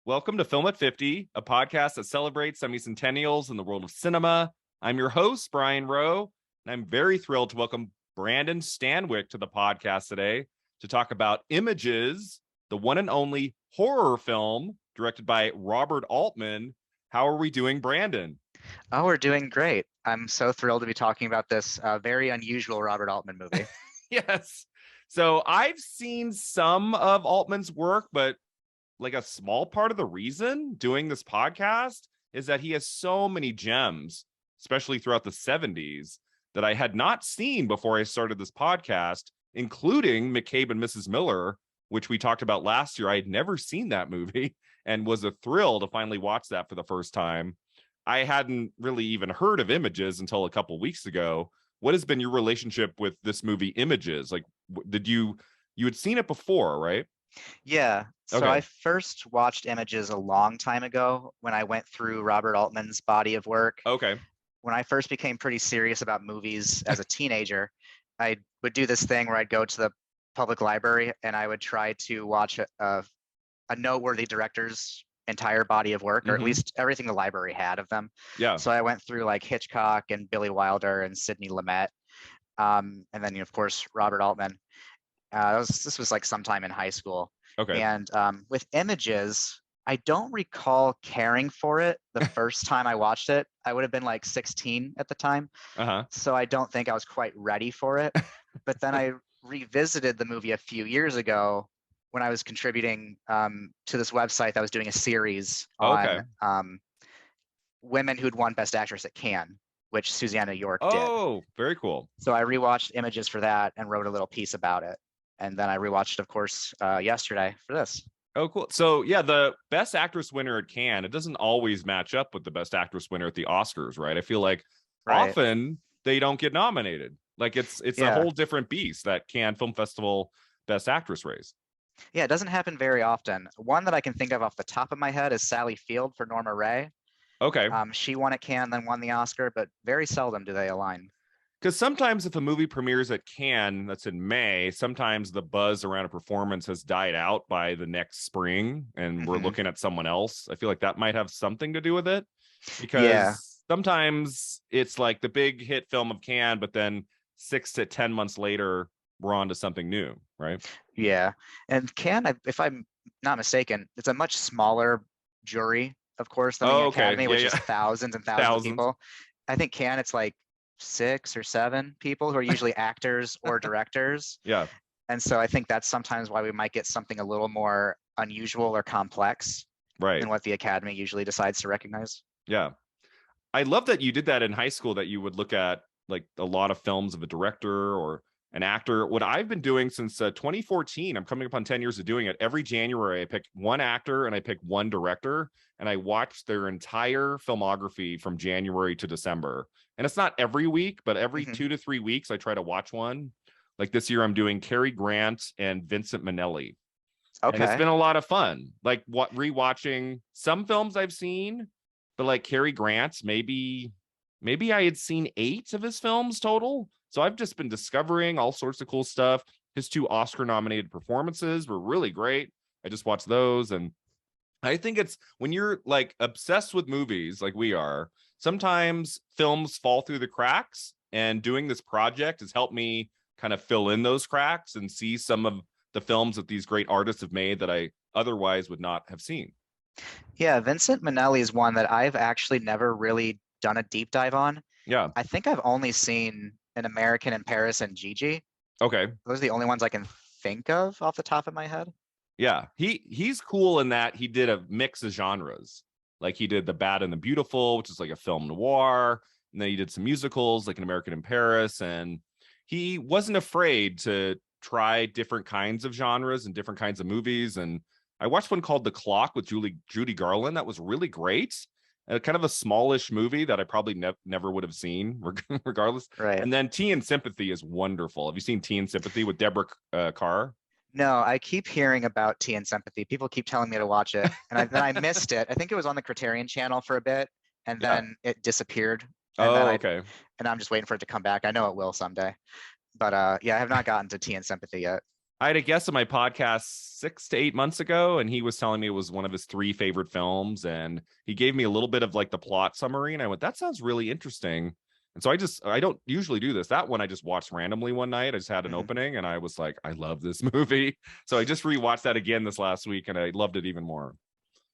Welcome to Film at 50, a podcast that celebrates semi-centennials in the world of cinema. I'm your host, Brian Rowe, and I'm very thrilled to welcome Brandon Stanwyck to the podcast today to talk about Images, the one and only horror film directed by Robert Altman. How are we doing, Brandon? Oh, we're doing great. I'm so thrilled to be talking about this very unusual Robert Altman movie. Yes. So I've seen some of Altman's work, but like a small part of the reason doing this podcast is that he has so many gems, especially throughout the 70s, that I had not seen before I started this podcast, including McCabe and Mrs. Miller, which we talked about last year. I had never seen that movie and was a thrill to finally watch that for the first time. I hadn't really even heard of Images until a couple weeks ago. What has been your relationship with this movie, Images? Like, did you had seen it before, right? Yeah. So Okay. I first watched Images a long time ago when I went through Robert Altman's body of work. Okay. When I first became pretty serious about movies as a teenager, I would do this thing where I'd go to the public library and I would try to watch a noteworthy director's entire body of work, or at least everything the library had of them. Yeah. So I went through like Hitchcock and Billy Wilder and Sidney Lumet. And then, of course, Robert Altman. This was like sometime in high school. Okay. And with Images, I don't recall caring for it the first time I watched it. I would have been like 16 at the time. Uh-huh. So I don't think I was quite ready for it. But then I revisited the movie a few years ago when I was contributing to this website that was doing a series on women who'd won Best Actress at Cannes, which Susannah York did. Oh, very cool. So I rewatched Images for that and wrote a little piece about it. And then I rewatched, of course, yesterday for this. Oh, cool. So yeah, the Best Actress winner at Cannes, it doesn't always match up with the Best Actress winner at the Oscars, right? I feel like often they don't get nominated. Like it's a whole different beast, that Cannes Film Festival Best Actress race. Yeah, it doesn't happen very often. One that I can think of off the top of my head is Sally Field for Norma Rae. Okay. She won at Cannes, then won the Oscar, but very seldom do they align. Because sometimes if a movie premieres at Cannes, that's in May, sometimes the buzz around a performance has died out by the next spring and we're looking at someone else. I feel like that might have something to do with it, because sometimes it's like the big hit film of Cannes, but then 6 to 10 months later, we're on to something new, right? Yeah. And Cannes, if I'm not mistaken, it's a much smaller jury, of course, than the Academy, which is thousands and thousands of people. I think Cannes, it's like 6 or 7 people who are usually actors or directors. Yeah. And so I think that's sometimes why we might get something a little more unusual or complex than what the Academy usually decides to recognize. Yeah. I love that you did that in high school, that you would look at like a lot of films of a director or an actor. What I've been doing since 2014, I'm coming up on 10 years of doing it. Every January, I pick one actor and I pick one director, and I watch their entire filmography from January to December. And it's not every week, but every 2 to 3 weeks, I try to watch one. Like this year, I'm doing Cary Grant and Vincent Minnelli. Okay. And it's been a lot of fun. Like rewatching some films I've seen, but like Cary Grant's, maybe I had seen 8 of his films total. So I've just been discovering all sorts of cool stuff. His 2 Oscar-nominated performances were really great. I just watched those. And I think it's when you're like obsessed with movies like we are, sometimes films fall through the cracks. And doing this project has helped me kind of fill in those cracks and see some of the films that these great artists have made that I otherwise would not have seen. Yeah, Vincent Minnelli is one that I've actually never really done a deep dive on. Yeah. I think I've only seen An American in Paris and Gigi. Okay. Those are the only ones I can think of off the top of my head. Yeah, he's cool in that he did a mix of genres. Like he did The Bad and the Beautiful, which is like a film noir, and then he did some musicals like An American in Paris, and he wasn't afraid to try different kinds of genres and different kinds of movies. And I watched one called The Clock with Judy Garland that was really great. Kind of a smallish movie that I probably never would have seen regardless. Right. And then Tea and Sympathy is wonderful. Have you seen Tea and Sympathy with Deborah Carr? No, I keep hearing about Tea and Sympathy. People keep telling me to watch it, and then I missed it. I think it was on the Criterion Channel for a bit, and then it disappeared. Okay. And I'm just waiting for it to come back. I know it will someday, but I have not gotten to Tea and Sympathy yet. I had a guest on my podcast 6 to 8 months ago, and he was telling me it was one of his 3 favorite films. And he gave me a little bit of like the plot summary. And I went, that sounds really interesting. And so I don't usually do this. That one I just watched randomly one night. I just had an opening and I was like, I love this movie. So I just rewatched that again this last week and I loved it even more.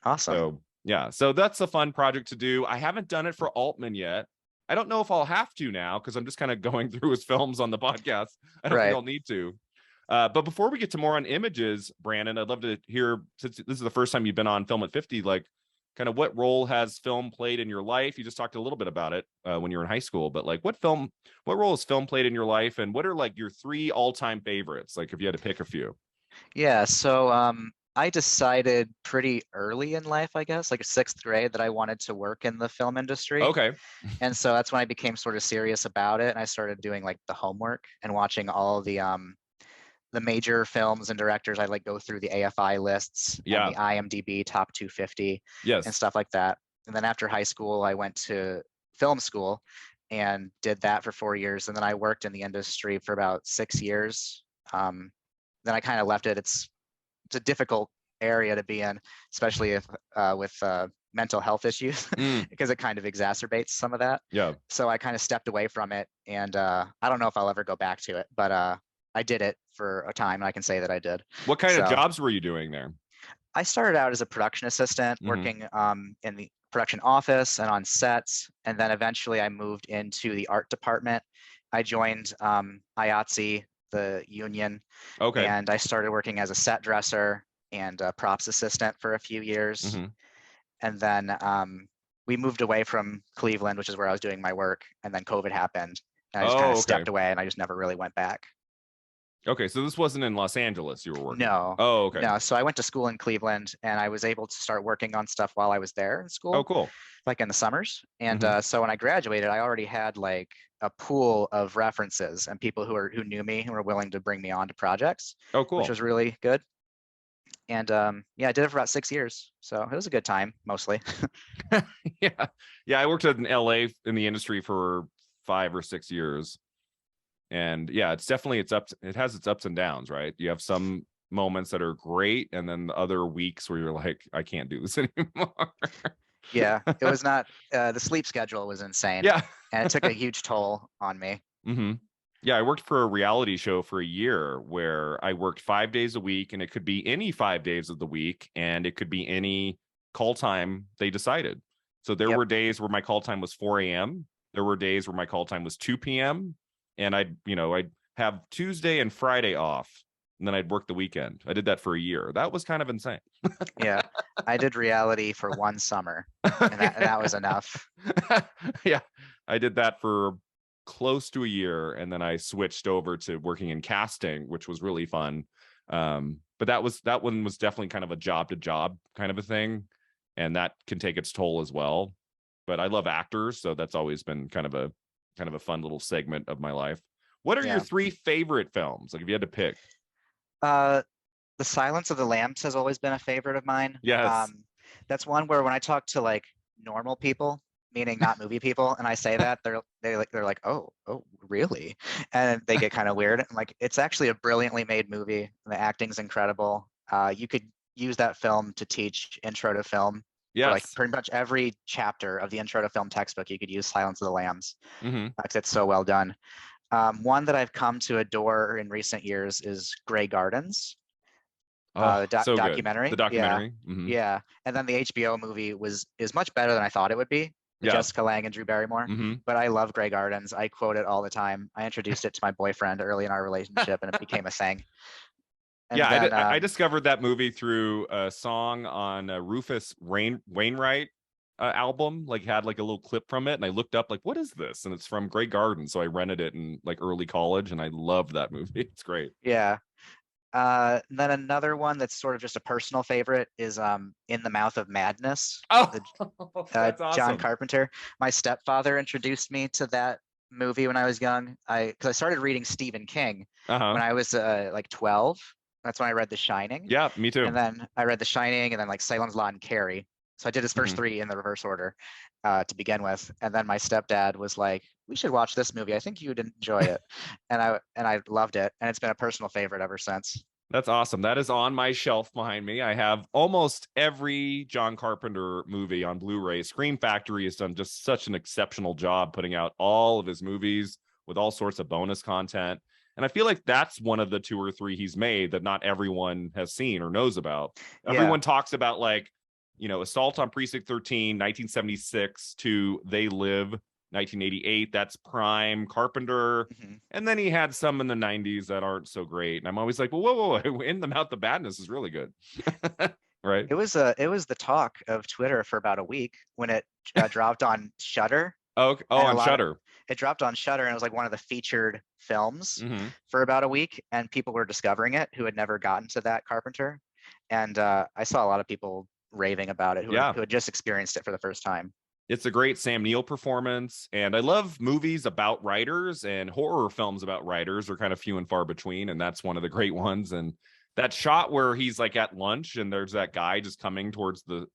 Awesome. So yeah, so that's a fun project to do. I haven't done it for Altman yet. I don't know if I'll have to now because I'm just kind of going through his films on the podcast. I don't think I'll need to. But before we get to more on images, Brandon, I'd love to hear, since this is the first time you've been on Film at 50, like kind of what role has film played in your life? You just talked a little bit about it when you were in high school, but like what role has film played in your life? And what are like your 3 all-time favorites? Like if you had to pick a few. Yeah, so I decided pretty early in life, I guess, like 6th grade, that I wanted to work in the film industry. Okay. And so that's when I became sort of serious about it. And I started doing like the homework and watching all the major films and directors. I'd like go through the AFI lists and the IMDb top 250 and stuff like that. And then after high school, I went to film school and did that for 4 years. And then I worked in the industry for about 6 years. Then I kind of left it. It's a difficult area to be in, especially if with mental health issues, because it kind of exacerbates some of that. Yeah. So I kind of stepped away from it, and I don't know if I'll ever go back to it, but I did it for a time, and I can say that I did. What kind of jobs were you doing there? I started out as a production assistant, working in the production office and on sets, and then eventually I moved into the art department. I joined IATSE, the union, and I started working as a set dresser and a props assistant for a few years. And then we moved away from Cleveland, which is where I was doing my work, and then COVID happened, and I just kind of stepped away, and I just never really went back. Okay, so this wasn't in Los Angeles you were working? No. Oh, okay. No, so I went to school in Cleveland, and I was able to start working on stuff while I was there in school. Oh, cool. Like in the summers. And so when I graduated, I already had like a pool of references and people who knew me and were willing to bring me on to projects. Oh, cool. Which was really good. And yeah, I did it for about 6 years. So it was a good time, mostly. Yeah, I worked in LA in the industry for 5 or 6 years. And yeah, it has its ups and downs, right? You have some moments that are great, and then the other weeks where you're like, I can't do this anymore. Yeah, it was not, the sleep schedule was insane. Yeah. And it took a huge toll on me. Yeah, I worked for a reality show for a year where I worked 5 days a week, and it could be any 5 days of the week, and it could be any call time they decided. So there were days where my call time was 4 a.m. There were days where my call time was 2 p.m. And I'd have Tuesday and Friday off, and then I'd work the weekend. I did that for a year. That was kind of insane. Yeah, I did reality for 1 summer, and that was enough. Yeah, I did that for close to a year, and then I switched over to working in casting, which was really fun. But that one was definitely kind of a job to job kind of a thing, and that can take its toll as well. But I love actors, so that's always been kind of a fun little segment of my life. What are your 3 favorite films? Like if you had to pick. The Silence of the Lambs has always been a favorite of mine. Yes. That's one where when I talk to like normal people, meaning not movie people, and I say that, they're like, oh, really? And they get kind of weird. I'm like, it's actually a brilliantly made movie. The acting's incredible. You could use that film to teach intro to film. Yes. Like pretty much every chapter of the intro to film textbook, you could use Silence of the Lambs. Because it's so well done. One that I've come to adore in recent years is Grey Gardens. So documentary. Good. The documentary. Yeah. And then the HBO movie is much better than I thought it would be. Jessica Lange and Drew Barrymore. But I love Grey Gardens. I quote it all the time. I introduced it to my boyfriend early in our relationship, and it became a thing. And then, I discovered that movie through a song on Rufus Wainwright album. Like had like a little clip from it, and I looked up like, what is this? And it's from Grey Garden. So I rented it in like early college, and I loved that movie. It's great. Yeah. Then another one that's sort of just a personal favorite is In the Mouth of Madness. That's awesome. John Carpenter. My stepfather introduced me to that movie when I was young. Because I started reading Stephen King when I was like 12. That's when I read The Shining. Yeah, me too. And then I read The Shining, and then like Salem's Lot and Carrie. So I did his first 3 in the reverse order to begin with. And then my stepdad was like, we should watch this movie. I think you'd enjoy it. And I loved it. And it's been a personal favorite ever since. That's awesome. That is on my shelf behind me. I have almost every John Carpenter movie on Blu-ray. Scream Factory has done just such an exceptional job putting out all of his movies with all sorts of bonus content. And I feel like that's one of the 2 or 3 he's made that not everyone has seen or knows about. Yeah. Everyone talks about, like, Assault on Precinct 13, 1976 to They Live, 1988. That's prime Carpenter. Mm-hmm. And then he had some in the 90s that aren't so great. And I'm always like, well, whoa. In the Mouth of Badness is really good. Right. It was the talk of Twitter for about a week when it dropped on Shudder. On Shudder. It dropped on Shudder, and it was like one of the featured films Mm-hmm. for about a week, and people were discovering it who had never gotten to that Carpenter. And I saw a lot of people raving about it who had just experienced it for the first time. It's a great Sam Neill performance, and I love movies about writers, and horror films about writers are kind of few and far between, and that's one of the great ones. And that shot where he's like at lunch and there's that guy just coming towards the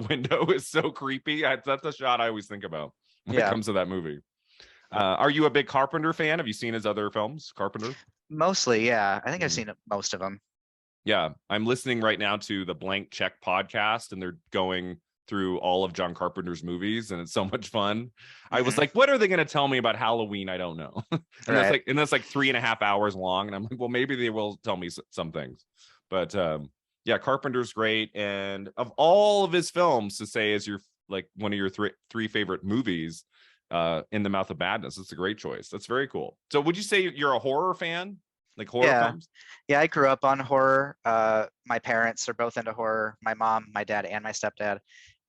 window is so creepy. That's a shot I always think about when it comes to that movie. Are you a big Carpenter fan? Have you seen his other films, Carpenter? Mostly, yeah. I think I've seen most of them. Yeah, I'm listening right now to the Blank Check podcast, and they're going through all of John Carpenter's movies, and it's so much fun. I was like, what are they going to tell me about Halloween? I don't know. And that's like 3.5 hours long, and I'm like, well, maybe they will tell me some things. But yeah, Carpenter's great, and of all of his films, to say is your like one of your three favorite movies, In the Mouth of Madness, it's a great choice. That's very cool. So would you say you're a horror fan? Like horror films? Yeah, I grew up on horror. My parents are both into horror. My mom, my dad, and my stepdad.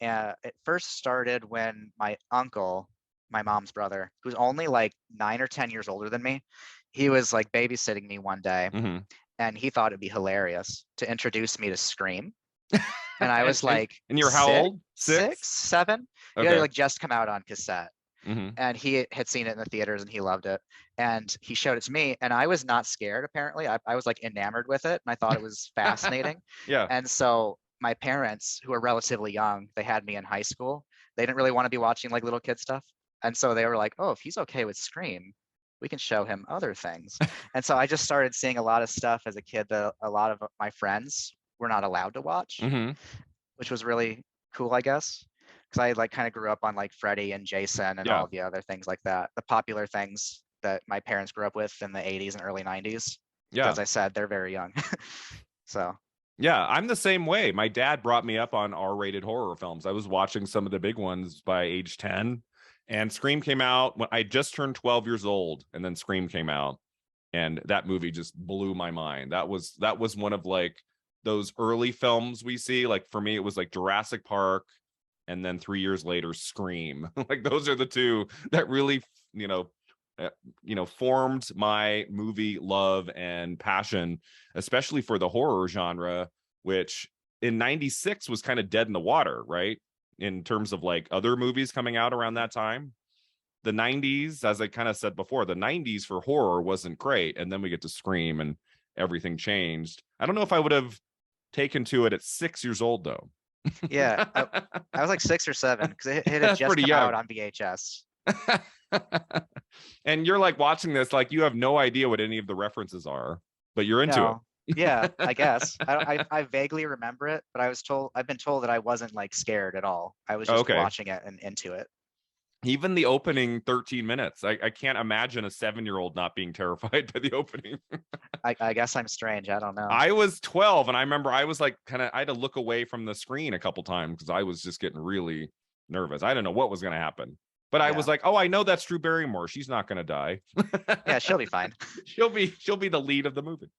And it first started when my uncle, my mom's brother, who's only like 9 or 10 years older than me, he was like babysitting me one day, and he thought it'd be hilarious to introduce me to Scream. And I was like, and you're how old? 6, 7? Okay. It had like just come out on cassette. And he had seen it in the theaters and he loved it, and he showed it to me, and I was not scared. Apparently I was like enamored with it, and I thought it was fascinating. And so my parents, who are relatively young, they had me in high school. They didn't really want to be watching like little kid stuff, and so they were like, oh, if he's okay with Scream, we can show him other things. And so I just started seeing a lot of stuff as a kid that a lot of my friends were not allowed to watch, which was really cool, I guess. Because I like kind of grew up on like Freddy and Jason and all the other things like that, the popular things that my parents grew up with in the 80s and early 90s. As I said, they're very young. So yeah, I'm the same way. My dad brought me up on R-rated horror films. I was watching some of the big ones by age 10, and Scream came out when I just turned 12 years old, and then Scream came out, and that movie just blew my mind. That was one of like those early films we see. Like for me, it was like Jurassic Park, and then 3 years later, Scream. Like those are the two that really, formed my movie love and passion, especially for the horror genre, which in 96 was kind of dead in the water, right? In terms of like other movies coming out around that time. The 90s, as I kind of said before, the 90s for horror wasn't great. And then we get to Scream and everything changed. I don't know if I would have taken to it at 6 years old, though. Yeah, I was like 6 or 7 because it had just come out on VHS. And you're like watching this like you have no idea what any of the references are, but you're into it. Yeah, I guess. I vaguely remember it, but I've been told that I wasn't like scared at all. I was just watching it and into it. Even the opening 13 minutes, I can't imagine a 7-year-old not being terrified by the opening. I guess I'm strange. I don't know. I was 12, and I remember I was like I had to look away from the screen a couple times because I was just getting really nervous. I didn't know what was going to happen, but I was like, oh, I know that's Drew Barrymore. She's not going to die. Yeah, she'll be fine. she'll be the lead of the movie.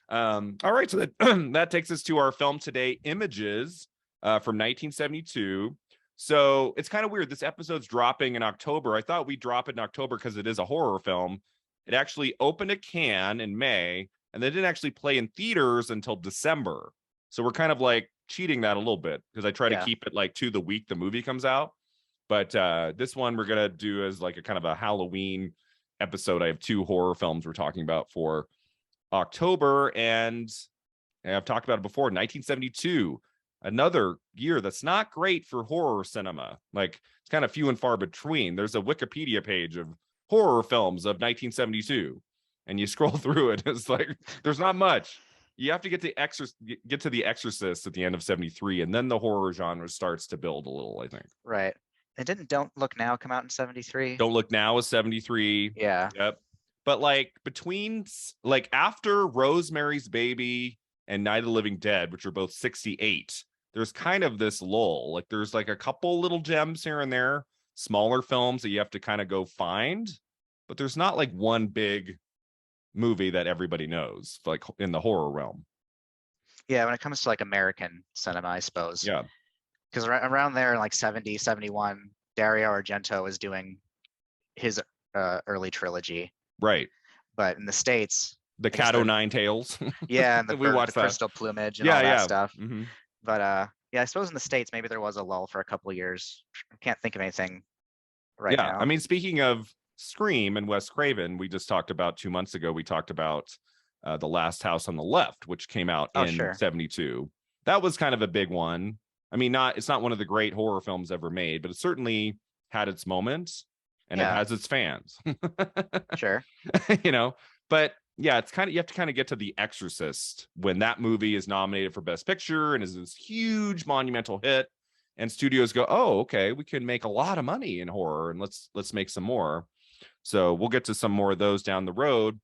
All right, so that that takes us to our film today, Images, from 1972. So it's kind of weird. This episode's dropping in October. I thought we'd drop it in October because it is a horror film. It actually opened at Cannes in May, and they didn't actually play in theaters until December. So we're kind of like cheating that a little bit because I try to keep it like to the week the movie comes out. But this one we're going to do as like a kind of a Halloween episode. I have 2 horror films we're talking about for October, and I've talked about it before, 1972. Another year that's not great for horror cinema. Like it's kind of few and far between. There's a Wikipedia page of horror films of 1972, and you scroll through it. It's like there's not much. you have to get to the Exorcist at the end of 73, and then the horror genre starts to build a little, I think. Right. And didn't Don't Look Now come out in 73? Don't Look Now is 73. Yeah. Yep. But like like after Rosemary's Baby and Night of the Living Dead, which are both 68, there's kind of this lull. Like there's like a couple little gems here and there, smaller films that you have to kind of go find, but there's not like one big movie that everybody knows, like in the horror realm. Yeah, when it comes to like American cinema, I suppose. Yeah. Because around there in like 70, 71, Dario Argento was doing his early trilogy. Right. But in the States, the Cat O' Nine Tails. Yeah, and we watched the that. Crystal Plumage and all that stuff. Mm-hmm. But yeah, I suppose in the States maybe there was a lull for a couple of years. I can't think of anything right now. I mean, speaking of Scream and Wes Craven, we just talked about 2 months ago. We talked about The Last House on the Left, which came out in 72. That was kind of a big one. I mean, it's not one of the great horror films ever made, but it certainly had its moments, and it has its fans. Sure. But yeah, it's kind of, you have to kind of get to The Exorcist when that movie is nominated for Best Picture and is this huge monumental hit, and studios go, oh, okay, we can make a lot of money in horror, and let's make some more. So we'll get to some more of those down the road.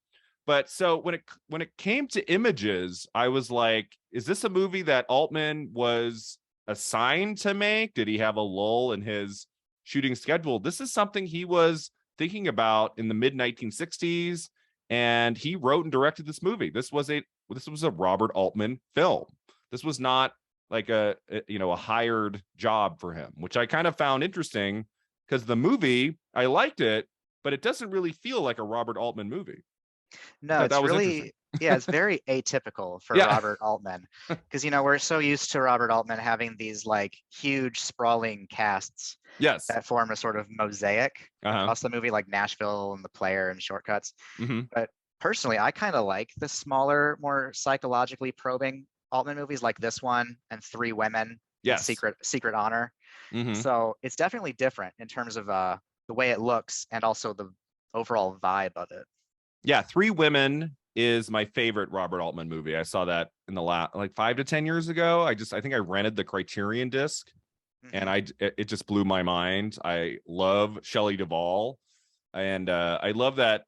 But so when it came to Images, I was like, is this a movie that Altman was assigned to make? Did he have a lull in his shooting schedule? This is something he was thinking about in the mid 1960s, and he wrote and directed this movie. This was a Robert Altman film. This was not like a hired job for him, which I kind of found interesting, because the movie, I liked it, but it doesn't really feel like a Robert Altman movie. No, it's really, it's very atypical for Robert Altman, because we're so used to Robert Altman having these like huge sprawling casts that form a sort of mosaic across the movie, like Nashville and The Player and Shortcuts. But personally, I kind of like the smaller, more psychologically probing Altman movies like this one and Three Women, Secret Honor. So it's definitely different in terms of the way it looks and also the overall vibe of it. Yeah, Three Women is my favorite Robert Altman movie. I saw that in the last like 5 to 10 years ago. I think I rented the Criterion disc, and it just blew my mind. I love Shelley Duvall, and I love that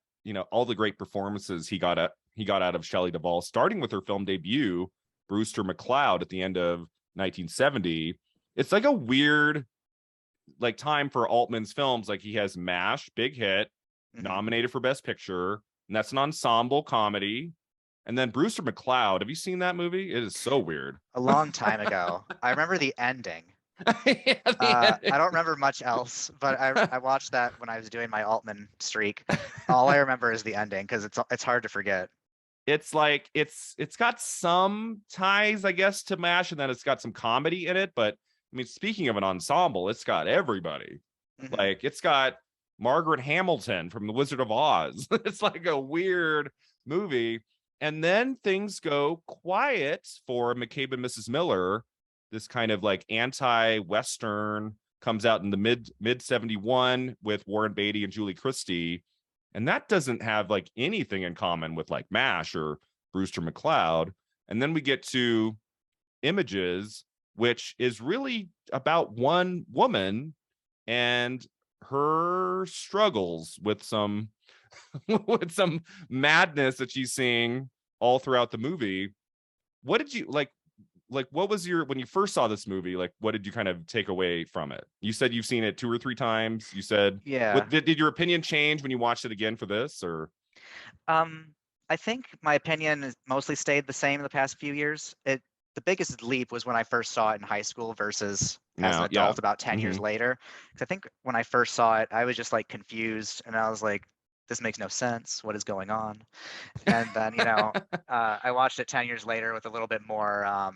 all the great performances he got out of Shelley Duvall, starting with her film debut, Brewster McCloud, at the end of 1970. It's like a weird like time for Altman's films. Like he has MASH, big hit, nominated for Best Picture. And that's an ensemble comedy. And then Brewster McCloud. Have you seen that movie? It is so weird. A long time ago. I remember the ending. I don't remember much else, but I watched that when I was doing my Altman streak. All I remember is the ending, because it's hard to forget. It's like it's got some ties, I guess, to MASH, and then it's got some comedy in it. But I mean, speaking of an ensemble, it's got everybody. Like it's got Margaret Hamilton from The Wizard of Oz. It's like a weird movie. And then things go quiet for McCabe and Mrs. Miller. This kind of like anti-Western comes out in the mid 71 with Warren Beatty and Julie Christie. And that doesn't have like anything in common with like MASH or Brewster McCloud. And then we get to Images, which is really about one woman and her struggles with some madness that she's seeing all throughout the movie. What did you like what was when you first saw this movie, like what did you kind of take away from it? You said you've seen it 2 or 3 times. You said, did your opinion change when you watched it again for this, or? I think my opinion has mostly stayed the same in the past few years. The biggest leap was when I first saw it in high school versus as an adult about 10 years later. Because I think when I first saw it, I was just like confused, and I was like, this makes no sense. What is going on? And then, I watched it 10 years later with a little bit more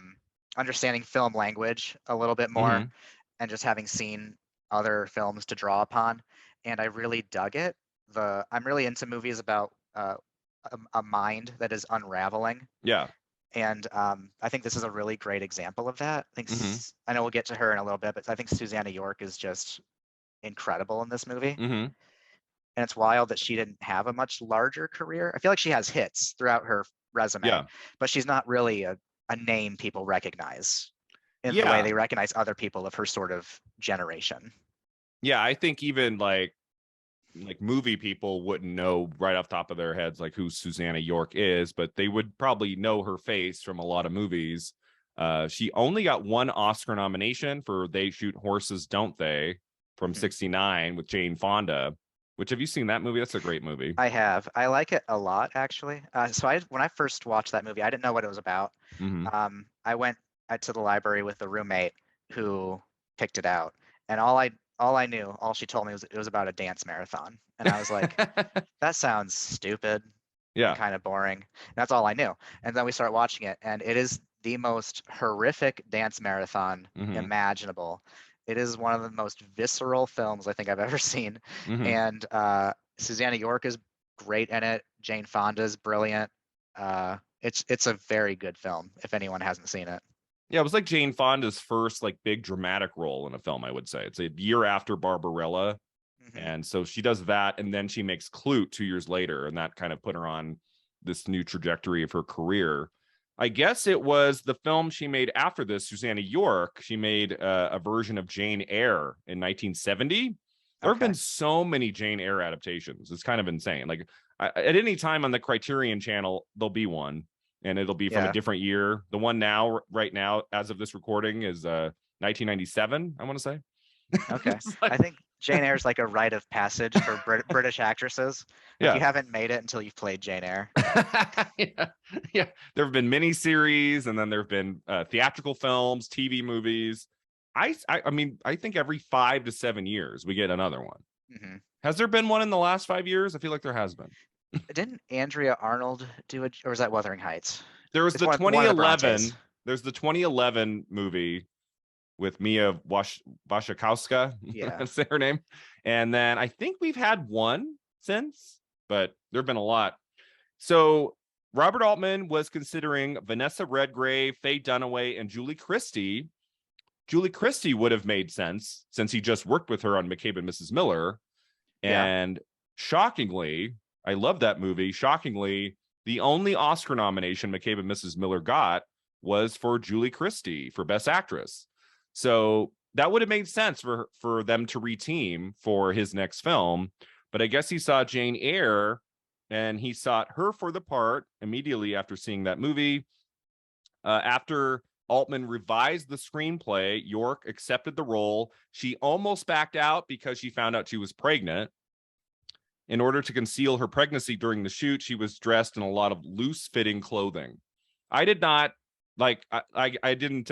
understanding film language, a little bit more, and just having seen other films to draw upon. And I really dug it. I'm really into movies about a mind that is unraveling. Yeah. And I think this is a really great example of that. I think I know we'll get to her in a little bit, but I think Susannah York is just incredible in this movie. And it's wild that she didn't have a much larger career. I feel like she has hits throughout her resume, Yeah. but she's not really a name people recognize in the way Yeah. they recognize other people of her sort of generation. Yeah, I think even like movie people wouldn't know right off the top of their heads like who Susannah York is, but they would probably know her face from a lot of movies. She only got one Oscar nomination for They Shoot Horses, Don't They, from '69 with Jane Fonda. Which, have you seen that movie? That's a great movie. I have. I like it a lot, actually. When I first watched that movie, I didn't know what it was about. Mm-hmm. I went to the library with a roommate who picked it out, and all she told me was it was about a dance marathon, and I was like, that sounds stupid and Yeah. kind of boring. And that's all I knew. And then we started watching it, and it is the most horrific dance marathon Mm-hmm. imaginable. It is one of the most visceral films I think I've ever seen. Mm-hmm. And Susannah York is great in it. Jane Fonda is brilliant. It's a very good film if anyone hasn't seen it. Yeah, it was like Jane Fonda's first like big dramatic role in a film, I would say. It's a year after Barbarella. Hmm. And so she does that, and then she makes Clute 2 years later, and that kind of put her on this new trajectory of her career. I guess it was the film she made after this, Susannah York. She made a version of Jane Eyre in 1970. There have Okay. been so many Jane Eyre adaptations. It's kind of insane. Like at any time on the Criterion Channel, there'll be one, and it'll be from a Yeah. different year. The one now, right now, as of this recording, is 1997. I want to say. Okay. Like, I think Jane Eyre is like a rite of passage for British actresses. Like you yeah. haven't made it until you've played Jane Eyre. Yeah, yeah. There have been miniseries, and then there have been theatrical films, TV movies. I mean, I think every 5 to 7 years we get another one. Hmm. Has there been one in the last 5 years? I feel like there has been. Didn't Andrea Arnold do it, or was that Wuthering Heights? There was It's the one of the Brontes. 2011. There's the 2011 movie with Mia Wasikowska. Yeah. That's her name. And then I think we've had one since, but there have been a lot. So Robert Altman was considering Vanessa Redgrave, Faye Dunaway, and Julie Christie. Julie Christie would have made sense since he just worked with her on McCabe and Mrs. Miller. Yeah. And shockingly, I love that movie. Shockingly, the only Oscar nomination McCabe and Mrs. Miller got was for Julie Christie for Best Actress. So that would have made sense for them to reteam for his next film. But I guess he saw Jane Eyre, and he sought her for the part immediately after seeing that movie. After Altman revised the screenplay, York accepted the role. She almost backed out because she found out she was pregnant. In order to conceal her pregnancy during the shoot, she was dressed in a lot of loose-fitting clothing. I did not I didn't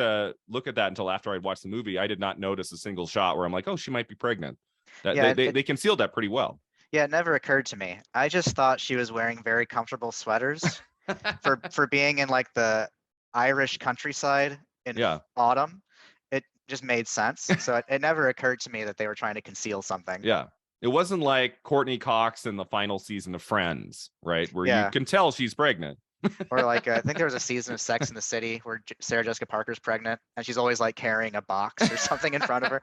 look at that until after I'd watched the movie. I did not notice a single shot where I'm like, oh, she might be pregnant. That Yeah. they concealed that pretty well. Yeah, it never occurred to me. I just thought she was wearing very comfortable sweaters for being in like the Irish countryside in Yeah. autumn. It just made sense. So it never occurred to me that they were trying to conceal something. Yeah. It wasn't like Courtney Cox in the final season of Friends, right? Where you Yeah. can tell she's pregnant. Or like I think there was a season of Sex in the City where Sarah Jessica Parker's pregnant and she's always like carrying a box or something in front of her.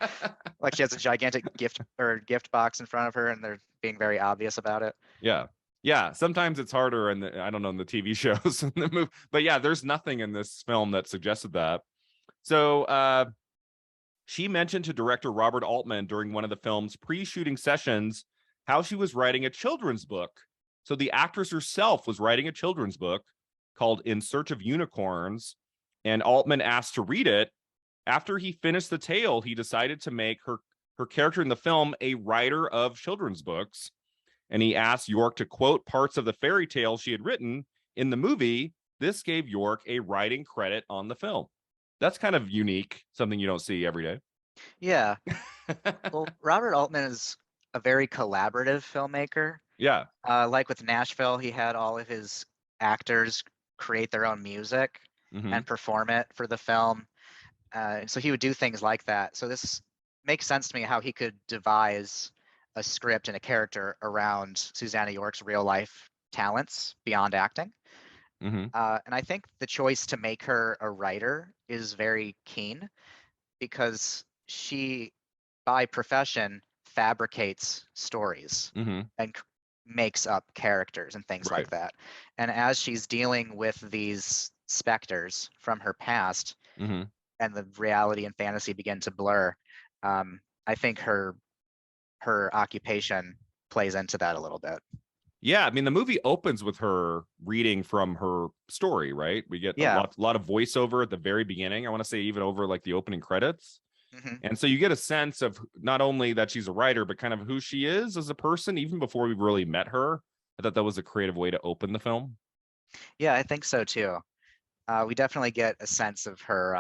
Like she has a gigantic gift box in front of her and they're being very obvious about it. Yeah. Yeah. Sometimes it's harder in I don't know, in the TV shows in the movie. But yeah, there's nothing in this film that suggested that. So she mentioned to director Robert Altman during one of the film's pre-shooting sessions how she was writing a children's book. So the actress herself was writing a children's book called In Search of Unicorns, and Altman asked to read it. After he finished the tale, he decided to make her character in the film a writer of children's books, and he asked York to quote parts of the fairy tale she had written in the movie. This gave York a writing credit on the film. That's kind of unique, something you don't see every day. Yeah. Well, Robert Altman is a very collaborative filmmaker. Yeah. Like with Nashville, he had all of his actors create their own music and perform it for the film. So he would do things like that. So this makes sense to me how he could devise a script and a character around Susannah York's real life talents beyond acting. And I think the choice to make her a writer is very keen because she, by profession, fabricates stories and makes up characters and things Right. like that. And as she's dealing with these specters from her past, Mm-hmm. and the reality and fantasy begin to blur, I think her occupation plays into that a little bit. Yeah, I mean, the movie opens with her reading from her story, right? We get a Yeah. lot of voiceover at the very beginning. I want to say even over like the opening credits. Hmm. And so you get a sense of not only that she's a writer, but kind of who she is as a person, even before we really met her. I thought that was a creative way to open the film. Yeah, I think so too. We definitely get a sense of her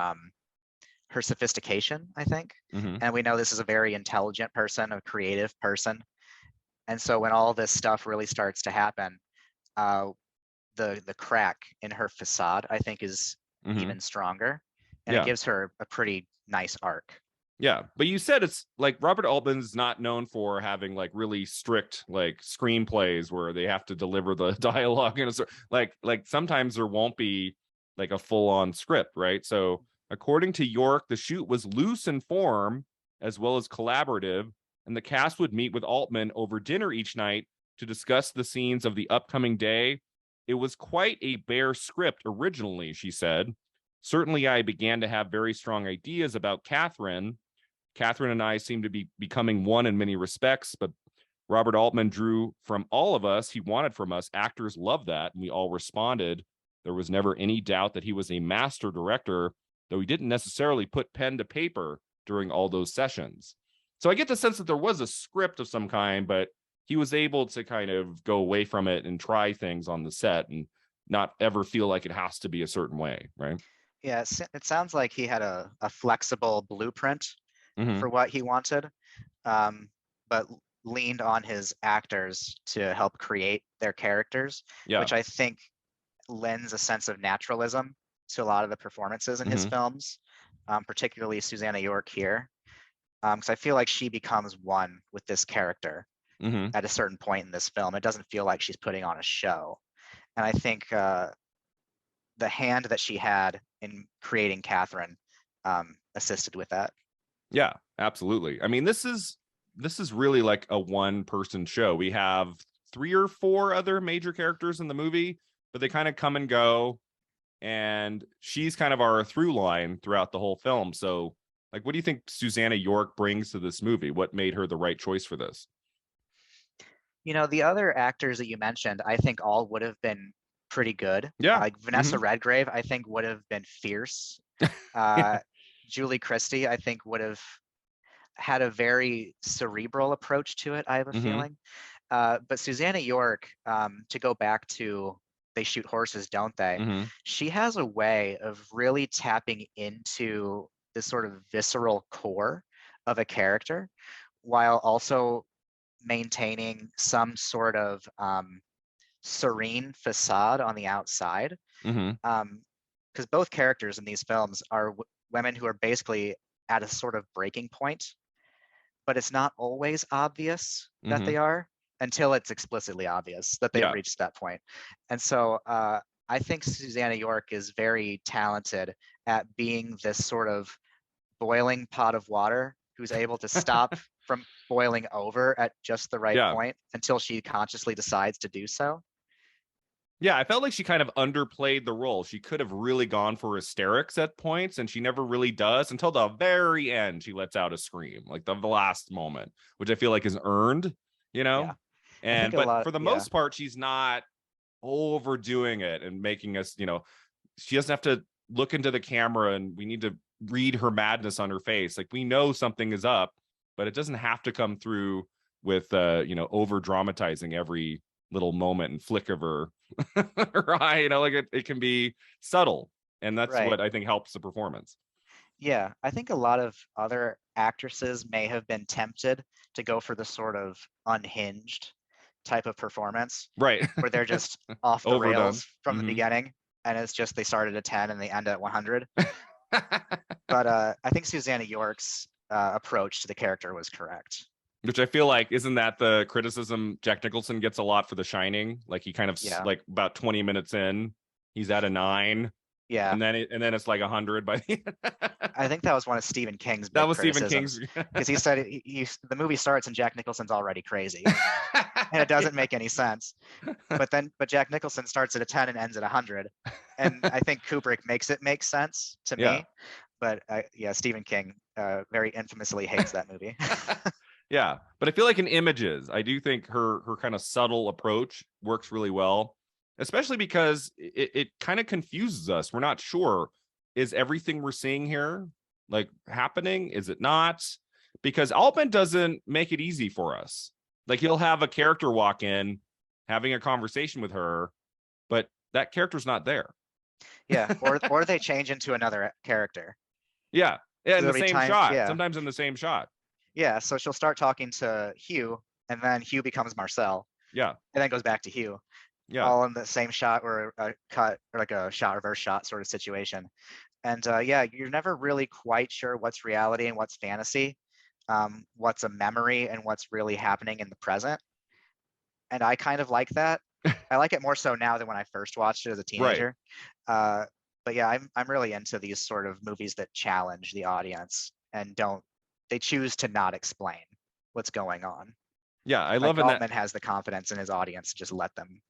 sophistication, I think. Mm-hmm. And we know this is a very intelligent person, a creative person. And so when all this stuff really starts to happen, uh, the crack in her facade, I think, is Mm-hmm. even stronger, and it Yeah. gives her a pretty nice arc. Yeah, but you said it's like Robert Altman's not known for having like really strict like screenplays where they have to deliver the dialogue in a like sometimes there won't be like a full-on script, right? So according to York, the shoot was loose in form as well as collaborative, and the cast would meet with Altman over dinner each night to discuss the scenes of the upcoming day. It was quite a bare script originally, she said. Certainly, I began to have very strong ideas about Catherine. Catherine and I seem to be becoming one in many respects, but Robert Altman drew from all of us. He wanted from us. Actors love that, and we all responded. There was never any doubt that he was a master director, though he didn't necessarily put pen to paper during all those sessions. So I get the sense that there was a script of some kind, but he was able to kind of go away from it and try things on the set and not ever feel like it has to be a certain way, right? Yeah, it sounds like he had a flexible blueprint Mm-hmm. for what he wanted, um, but leaned on his actors to help create their characters, Yeah. which I think lends a sense of naturalism to a lot of the performances in his Mm-hmm. films, particularly Susannah York here, because I feel like she becomes one with this character Mm-hmm. at a certain point in this film. It doesn't feel like she's putting on a show, and I think the hand that she had in creating Catherine assisted with that. Yeah, absolutely. I mean, this is really like a one person show. We have three or four other major characters in the movie, but they kind of come and go, and she's kind of our through line throughout the whole film. So, like, what do you think Susannah York brings to this movie? What made her the right choice for this? The other actors that you mentioned, I think all would have been pretty good. Yeah. Like Vanessa Mm-hmm. Redgrave, I think would have been fierce. Yeah. Julie Christie, I think would have had a very cerebral approach to it, I have a Mm-hmm. feeling. But Susannah York, to go back to They Shoot Horses, Don't They? Mm-hmm. She has a way of really tapping into this sort of visceral core of a character while also maintaining some sort of serene facade on the outside. Mm-hmm. Because both characters in these films are women who are basically at a sort of breaking point, but it's not always obvious that Mm-hmm. they are until it's explicitly obvious that they've Yeah. reached that point. And so I think Susannah York is very talented at being this sort of boiling pot of water who's able to stop from boiling over at just the right Yeah. point until she consciously decides to do so. Yeah, I felt like she kind of underplayed the role. She could have really gone for hysterics at points, and she never really does until the very end. She lets out a scream, like the last moment, which I feel like is earned, you Yeah. know? I think And a but lot, for the yeah. most part, she's not overdoing it and making us, she doesn't have to look into the camera and we need to read her madness on her face. Like we know something is up, but it doesn't have to come through with over dramatizing every little moment and flick of her eye. Like it can be subtle, and that's Right. what I think helps the performance. Yeah. I think a lot of other actresses may have been tempted to go for the sort of unhinged type of performance Right. where they're just off the Overdone. rails from the Mm-hmm. beginning and it's just they started at 10 and they end at 100. But I think Susannah York's approach to the character was correct. Which I feel like isn't that the criticism Jack Nicholson gets a lot for The Shining? Like he kind of Yeah. like about 20 minutes in, he's at a 9, Yeah. and then it's like 100 by the I think that was one of Stephen King's that big was Stephen King's. criticisms because he said the movie starts and Jack Nicholson's already crazy. and it doesn't make any sense. But Jack Nicholson starts at a 10 and ends at 100, and I think Kubrick makes it make sense to Yeah. me. But yeah, Stephen King very infamously hates that movie. Yeah, but I feel like in Images, I do think her kind of subtle approach works really well, especially because it kind of confuses us. We're not sure, is everything we're seeing here like happening? Is it not? Because Altman doesn't make it easy for us. Like he'll have a character walk in, having a conversation with her, but that character's not there. Yeah, or they change into another character. Yeah, yeah, in the same shot. Yeah. Sometimes in the same shot. Yeah, so she'll start talking to Hugh, and then Hugh becomes Marcel. Yeah. And then goes back to Hugh. Yeah. All in the same shot or a cut or like a shot reverse shot sort of situation. And yeah, you're never really quite sure what's reality and what's fantasy, what's a memory and what's really happening in the present. And I kind of like that. I like it more so now than when I first watched it as a teenager. Right. But yeah, I'm really into these sort of movies that challenge the audience and they choose to not explain what's going on. Yeah, I love it. Altman has the confidence in his audience to just let them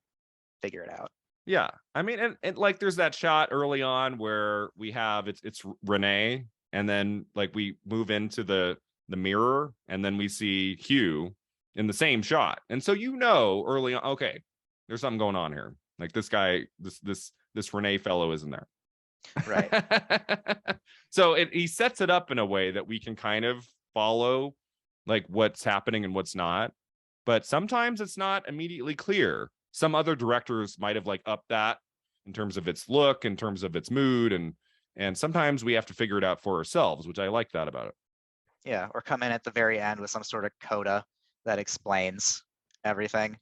figure it out. Yeah, I mean, and like there's that shot early on where we have it's Renee, and then like we move into the mirror, and then we see Hugh in the same shot, and so early on, okay, there's something going on here. Like this guy, this Renee fellow isn't there. Right. So he sets it up in a way that we can kind of follow like what's happening and what's not, but sometimes it's not immediately clear. Some other directors might have like upped that in terms of its look, in terms of its mood, and sometimes we have to figure it out for ourselves, which I like that about it. Yeah, or come in at the very end with some sort of coda that explains everything.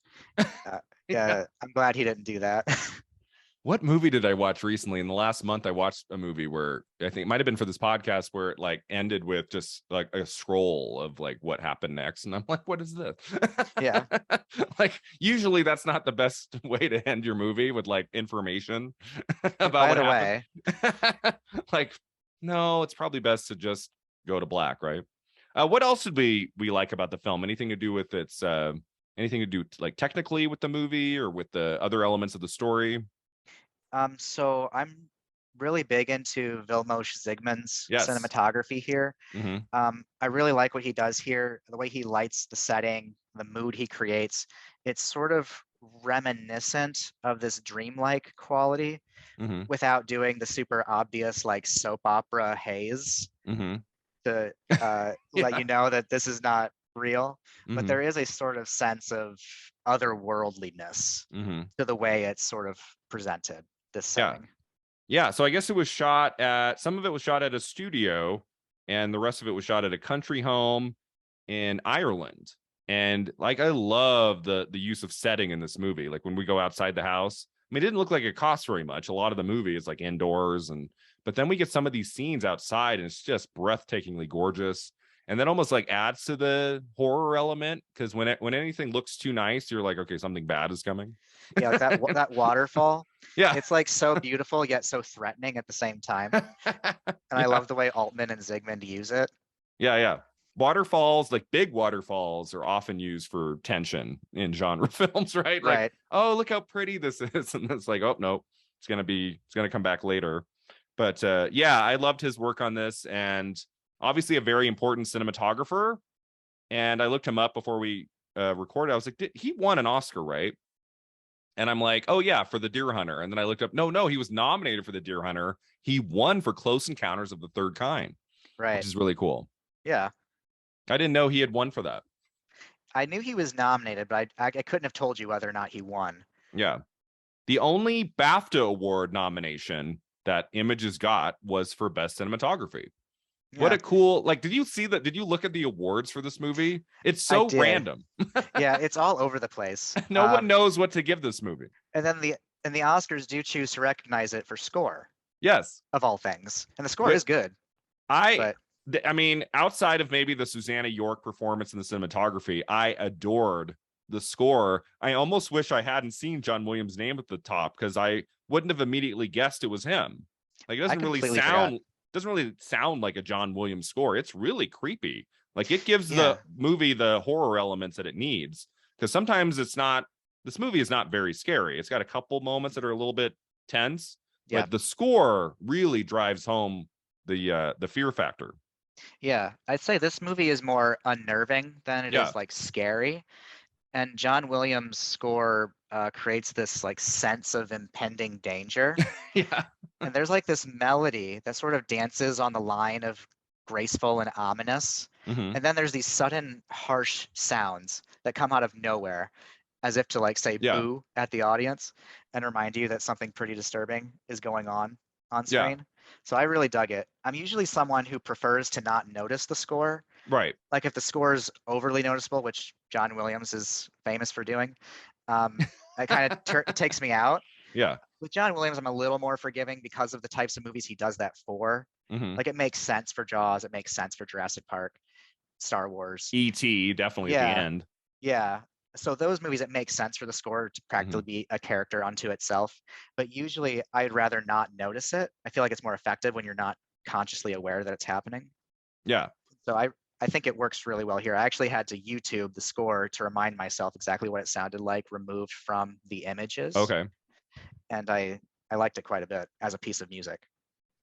Yeah, I'm glad he didn't do that. What movie did I watch recently? In the last month, I watched a movie where I think it might have been for this podcast where it like ended with just like a scroll of like what happened next. And I'm like, what is this? Yeah. Like usually that's not the best way to end your movie with like information about by the way. Like, no, it's probably best to just go to black, right? What else did we like about the film? Anything to do with its anything to do like technically with the movie or with the other elements of the story? So I'm really big into Vilmos Zsigmond's cinematography here. Mm-hmm. I really like what he does here, the way he lights the setting, the mood he creates. It's sort of reminiscent of this dreamlike quality without doing the super obvious like soap opera haze to let you know that this is not real. But there is a sort of sense of otherworldliness to the way it's sort of presented. This setting. Yeah, so I guess it was shot at some of it was shot at a studio, and the rest of it was shot at a country home in Ireland. And like I love the use of setting in this movie. Like when we go outside the house, I mean, it didn't look like it cost very much. A lot of the movie is like indoors, but then we get some of these scenes outside, and it's just breathtakingly gorgeous. And that almost like adds to the horror element, because when anything looks too nice, you're like, okay, something bad is coming. Yeah, like that waterfall. Yeah, it's like so beautiful yet so threatening at the same time. And I love the way Altman and Zsigmond use it. Yeah. Waterfalls, like big waterfalls, are often used for tension in genre films, right? Like, oh, look how pretty this is, and it's like, oh no, it's gonna come back later. But yeah, I loved his work on this, and obviously a very important cinematographer. And I looked him up before we recorded. I was like, he won an Oscar, right? And I'm like, oh yeah, for The Deer Hunter. And then I looked up, no, he was nominated for The Deer Hunter. He won for Close Encounters of the Third Kind, right? Which is really cool. Yeah, I didn't know he had won for that. I knew he was nominated, but I couldn't have told you whether or not he won. Yeah, the only BAFTA award nomination that Images got was for Best Cinematography. Yeah. What a cool, like, did you see that? Did you look at the awards for this movie? It's so random. Yeah, it's all over the place. No one knows what to give this movie. And then the Oscars do choose to recognize it for score. Yes. Of all things. And the score is good. I mean, outside of maybe the Susannah York performance and the cinematography, I adored the score. I almost wish I hadn't seen John Williams' name at the top, because I wouldn't have immediately guessed it was him. Like, it doesn't really sound like a John Williams score. It's really creepy. Like, it gives the movie the horror elements that it needs. because sometimes this movie is not very scary. It's got a couple moments that are a little bit tense, Yeah. but the score really drives home the fear factor. Yeah. I'd say this movie is more unnerving than it Yeah. is like scary. And John Williams' score creates this like sense of impending danger. Yeah. And there's like this melody that sort of dances on the line of graceful and ominous. Mm-hmm. And then there's these sudden harsh sounds that come out of nowhere, as if to like say Yeah. boo at the audience and remind you that something pretty disturbing is going on Yeah. screen. So I really dug it. I'm usually someone who prefers to not notice the score. Right. Like if the score is overly noticeable, which John Williams is famous for doing, it kind of it takes me out. Yeah. With John Williams, I'm a little more forgiving because of the types of movies he does that for. Mm-hmm. Like it makes sense for Jaws, it makes sense for Jurassic Park, Star Wars. E.T. definitely at the Yeah, end. yeah. So those movies, it makes sense for the score to Mm-hmm. practically be a character unto itself. But usually, I'd rather not notice it. I feel like it's more effective when you're not consciously aware that it's happening. Yeah. So I think it works really well here. I actually had to YouTube the score to remind myself exactly what it sounded like removed from the images. Okay. And I liked it quite a bit as a piece of music.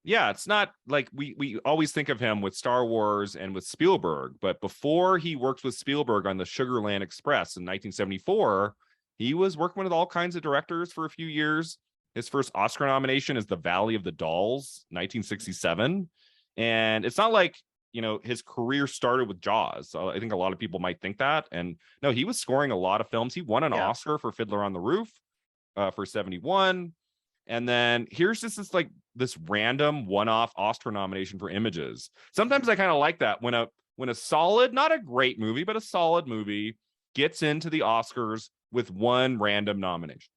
Yeah, it's not like we always think of him with Star Wars and with Spielberg, but before he worked with Spielberg on the Sugarland Express in 1974, he was working with all kinds of directors for a few years. His first Oscar nomination is The Valley of the Dolls, 1967. And it's not like, his career started with Jaws. So I think a lot of people might think that. And no, he was scoring a lot of films. He won an Oscar for Fiddler on the Roof for 71. And then here's just this random one-off Oscar nomination for Images. Sometimes I kind of like that when a solid, not a great movie, but a solid movie gets into the Oscars with one random nomination.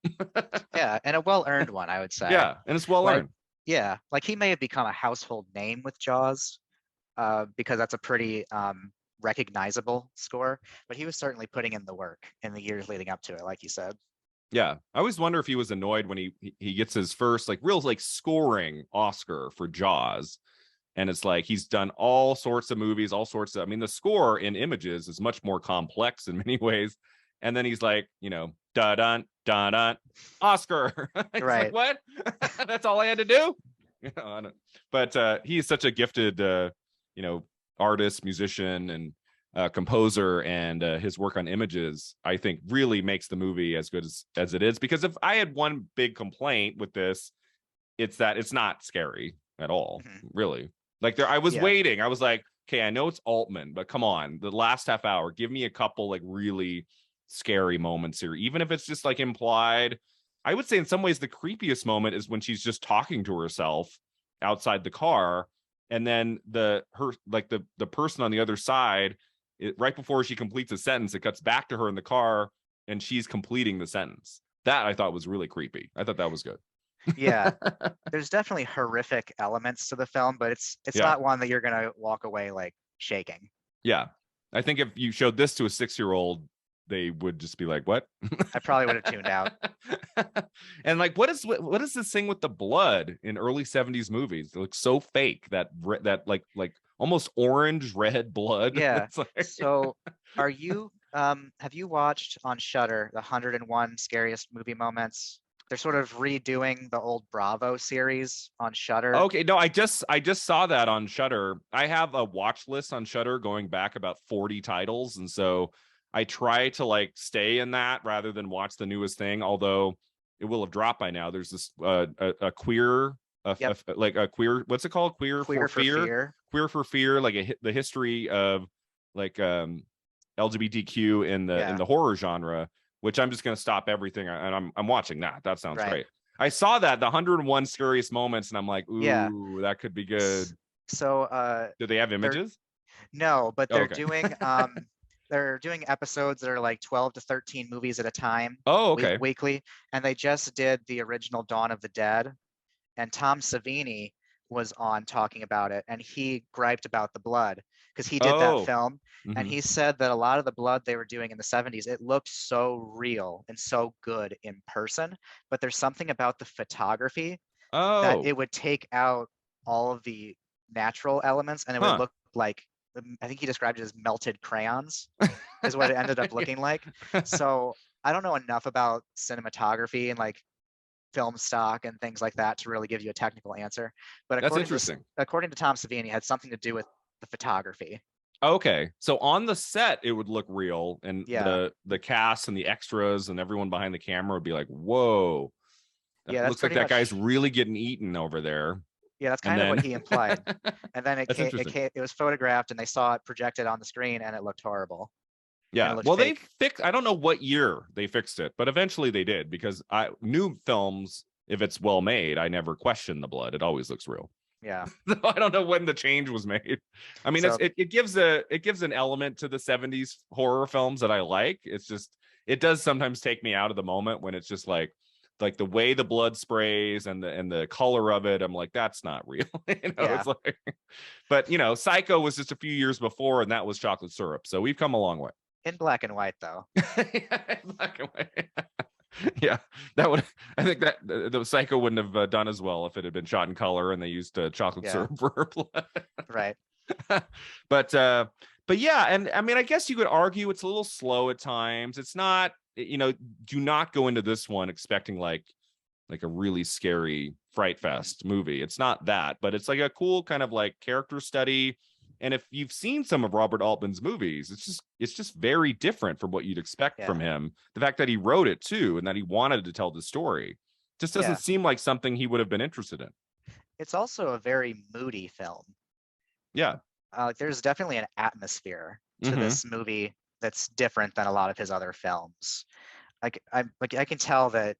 Yeah, and a well-earned one, I would say. Yeah, and it's well earned. Yeah, like he may have become a household name with Jaws, because that's a pretty recognizable score, but he was certainly putting in the work in the years leading up to it, like you said. Yeah, I always wonder if he was annoyed when he gets his first real scoring Oscar for Jaws, and it's like he's done all sorts of movies, all sorts of. I mean, the score in Images is much more complex in many ways, and then he's like, da dun da dun, Oscar. It's Right. like, what? That's all I had to do. But he is such a gifted, artist, musician, and composer, and his work on Images, I think, really makes the movie as good as it is. Because if I had one big complaint with this, it's that it's not scary at all, really. I was waiting. I was like, okay, I know it's Altman, but come on, the last half hour, give me a couple really scary moments here, even if it's just implied. I would say in some ways the creepiest moment is when she's just talking to herself outside the car, and then the person on the other side, right before she completes a sentence, it cuts back to her in the car and she's completing the sentence. That I thought was really creepy. I thought that was good. Yeah, there's definitely horrific elements to the film, but it's not one that you're gonna walk away shaking. Yeah, I think if you showed this to a 6-year-old, they would just be like, what? I probably would have tuned out. And what is this thing with the blood in early 70s movies? It looks so fake, that almost orange red blood. Yeah. So are you have you watched on Shudder the 101 Scariest Movie Moments? They're sort of redoing the old Bravo series on Shudder. Okay, no, I just saw that on Shudder. I have a watch list on Shudder going back about 40 titles, and so I try to stay in that rather than watch the newest thing, although it will have dropped by now. There's this a queer a queer, what's it called? Queer for Fear. Queer for Fear, the history of LGBTQ in the horror genre, which I'm just going to stop everything and I'm watching that. That sounds great. I saw that, the 101 Scariest Moments, and I'm like, ooh, that could be good. So do they have Images? No, but they're doing they're doing episodes that are 12 to 13 movies at a time. Oh, okay. Weekly, and they just did the original Dawn of the Dead, and Tom Savini was on talking about it, and he griped about the blood because he did that film, and he said that a lot of the blood they were doing in the 70s, it looked so real and so good in person, but there's something about the photography that it would take out all of the natural elements, and it would look like, I think he described it as melted crayons. is what it ended up looking like. So I don't know enough about cinematography and like film stock and things like that to really give you a technical answer. But That's interesting. according to Tom Savini, it had something to do with the photography. Okay, so on the set it would look real, and Yeah. the cast and the extras and everyone behind the camera would be like, "Whoa, that Yeah, that's looks like pretty that guy's much. really getting eaten over there." Yeah, that's And kind of what then he implied. And then that's interesting. it was photographed and they saw it projected on the screen and it looked horrible and it Yeah. looked Well, they fake. fixed, I don't know what year they fixed it, but eventually they did, because new films, if it's well made, I never question the blood. It always looks real. Yeah. I don't know when the change was made. I mean, So it gives an element to the 70s horror films that I like. It's just, it does sometimes take me out of the moment when it's just like the way the blood sprays and the color of it. I'm like, that's not real. yeah, It's like, but Psycho was just a few years before, and that was chocolate syrup. So we've come a long way. in black and white though. Black and white. Yeah, that would. I think that the Psycho wouldn't have done as well if it had been shot in color and they used chocolate Yeah. syrup for her blood. Right. But yeah, and I mean, I guess you could argue it's a little slow at times. It's not. Do not go into this one expecting like a really scary fright fest movie. It's not that, but it's like a cool kind of like character study. And if you've seen some of Robert Altman's movies, it's just very different from what you'd expect from Yeah. him. The fact that he wrote it too and that he wanted to tell the story just doesn't Yeah. seem like something he would have been interested in. It's also a very moody film. Yeah. There's definitely an atmosphere to Mm-hmm. this movie that's different than a lot of his other films. I can tell that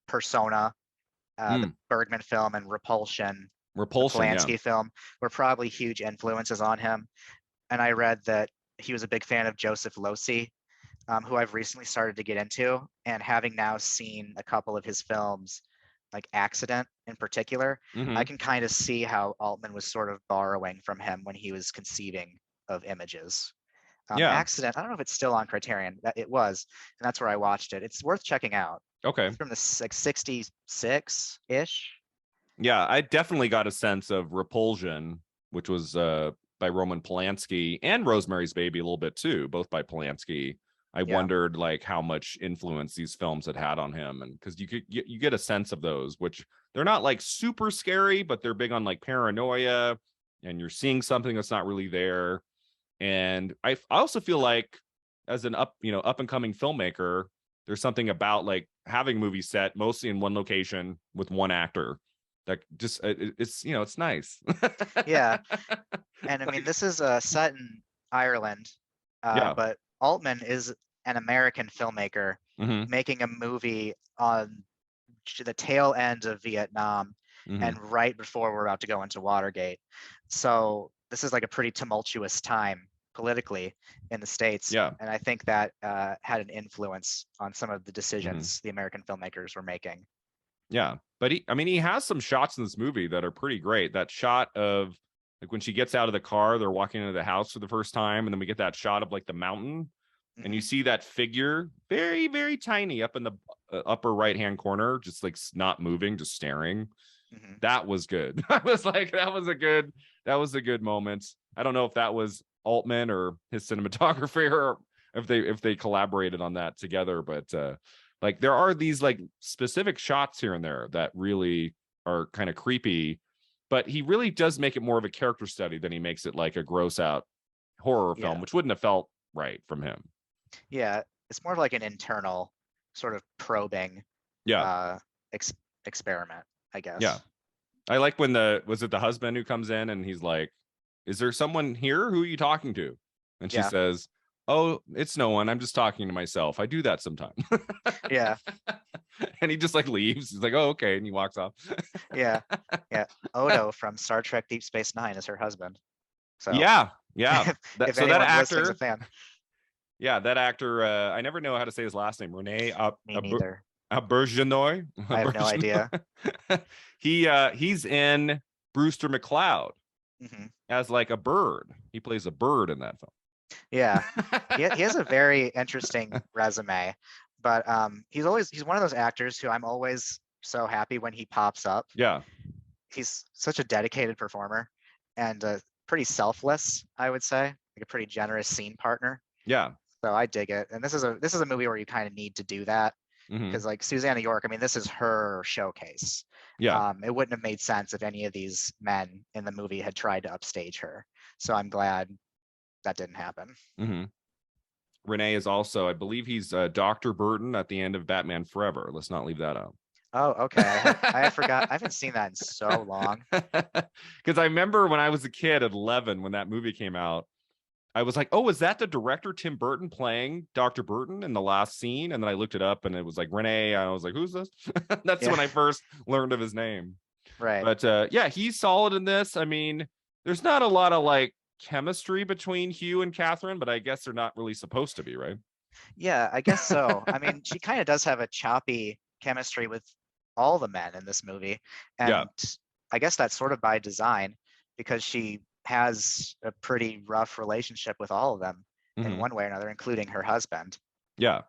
Persona, the Bergman film, and the Repulsion, yeah. Polanski film, were probably huge influences on him. And I read that he was a big fan of Joseph Losey, who I've recently started to get into. And having now seen a couple of his films, like Accident in particular, I can kind of see how Altman was sort of borrowing from him when he was conceiving of images. Yeah. Accident, I don't know if it's still on Criterion. It was, and that's where I watched it. It's worth checking out. Okay. It's from the like 66-ish. Yeah, I definitely got a sense of Repulsion, which was by Roman Polanski, and Rosemary's Baby a little bit too, both by Polanski. I wondered like how much influence these films had on him, and because you get a sense of those, which they're not like super scary, but they're big on like paranoia, and you're seeing something that's not really there. And I also feel like as an up and coming filmmaker, there's something about like having movies set mostly in one location with one actor that just it's nice. Yeah. And I mean, this is set in Ireland, Yeah. but Altman is an American filmmaker making a movie on the tail end of Vietnam and right before we're about to go into Watergate. So this is like a pretty tumultuous time politically in the States. Yeah. And I think that had an influence on some of the decisions the American filmmakers were making. Yeah. But he has some shots in this movie that are pretty great. That shot of like when she gets out of the car, they're walking into the house for the first time, and then we get that shot of like the mountain, and you see that figure very, very tiny up in the upper right hand corner, just like not moving, just staring. That was good. I was like, that was a good moment. I don't know if that was Altman or his cinematographer, or if they collaborated on that together, but like there are these like specific shots here and there that really are kind of creepy, but he really does make it more of a character study than he makes it like a gross out horror film, which wouldn't have felt right from him. Yeah, it's more of like an internal sort of probing experiment, I guess. Yeah. I like when was it the husband who comes in and he's like, is there someone here? Who are you talking to? And she says, oh, it's no one. I'm just talking to myself. I do that sometimes. Yeah. And he just like leaves. He's like, oh, okay. And he walks off. Yeah. Odo from Star Trek Deep Space Nine is her husband. So yeah. If so that actor, a fan. Yeah, that actor, I never know how to say his last name. Rene Auberjonois. I have no idea. He's in Brewster McCloud as like a bird. He plays a bird in that film. Yeah, he has a very interesting resume, but he's one of those actors who I'm always so happy when he pops up. Yeah, he's such a dedicated performer and pretty selfless, I would say, like a pretty generous scene partner. Yeah. So I dig it. And this is a movie where you kind of need to do that because like Susannah York, I mean, this is her showcase. Yeah. It wouldn't have made sense if any of these men in the movie had tried to upstage her. So I'm glad that didn't happen. Renee is also, I believe he's Dr. Burton at the end of Batman Forever. Let's not leave that out. Oh, okay. I forgot. I haven't seen that in so long. Because I remember when I was a kid at 11, when that movie came out, I was like, oh, is that the director Tim Burton playing Dr. Burton in the last scene? And then I looked it up and it was like Renee. I was like, who's this? That's when I first learned of his name. Right. But yeah, he's solid in this. I mean, there's not a lot of like chemistry between Hugh and Catherine, but I guess they're not really supposed to be, right? Yeah, I guess so. I mean, she kind of does have a choppy chemistry with all the men in this movie. And I guess that's sort of by design because she has a pretty rough relationship with all of them in one way or another, including her husband. Yeah.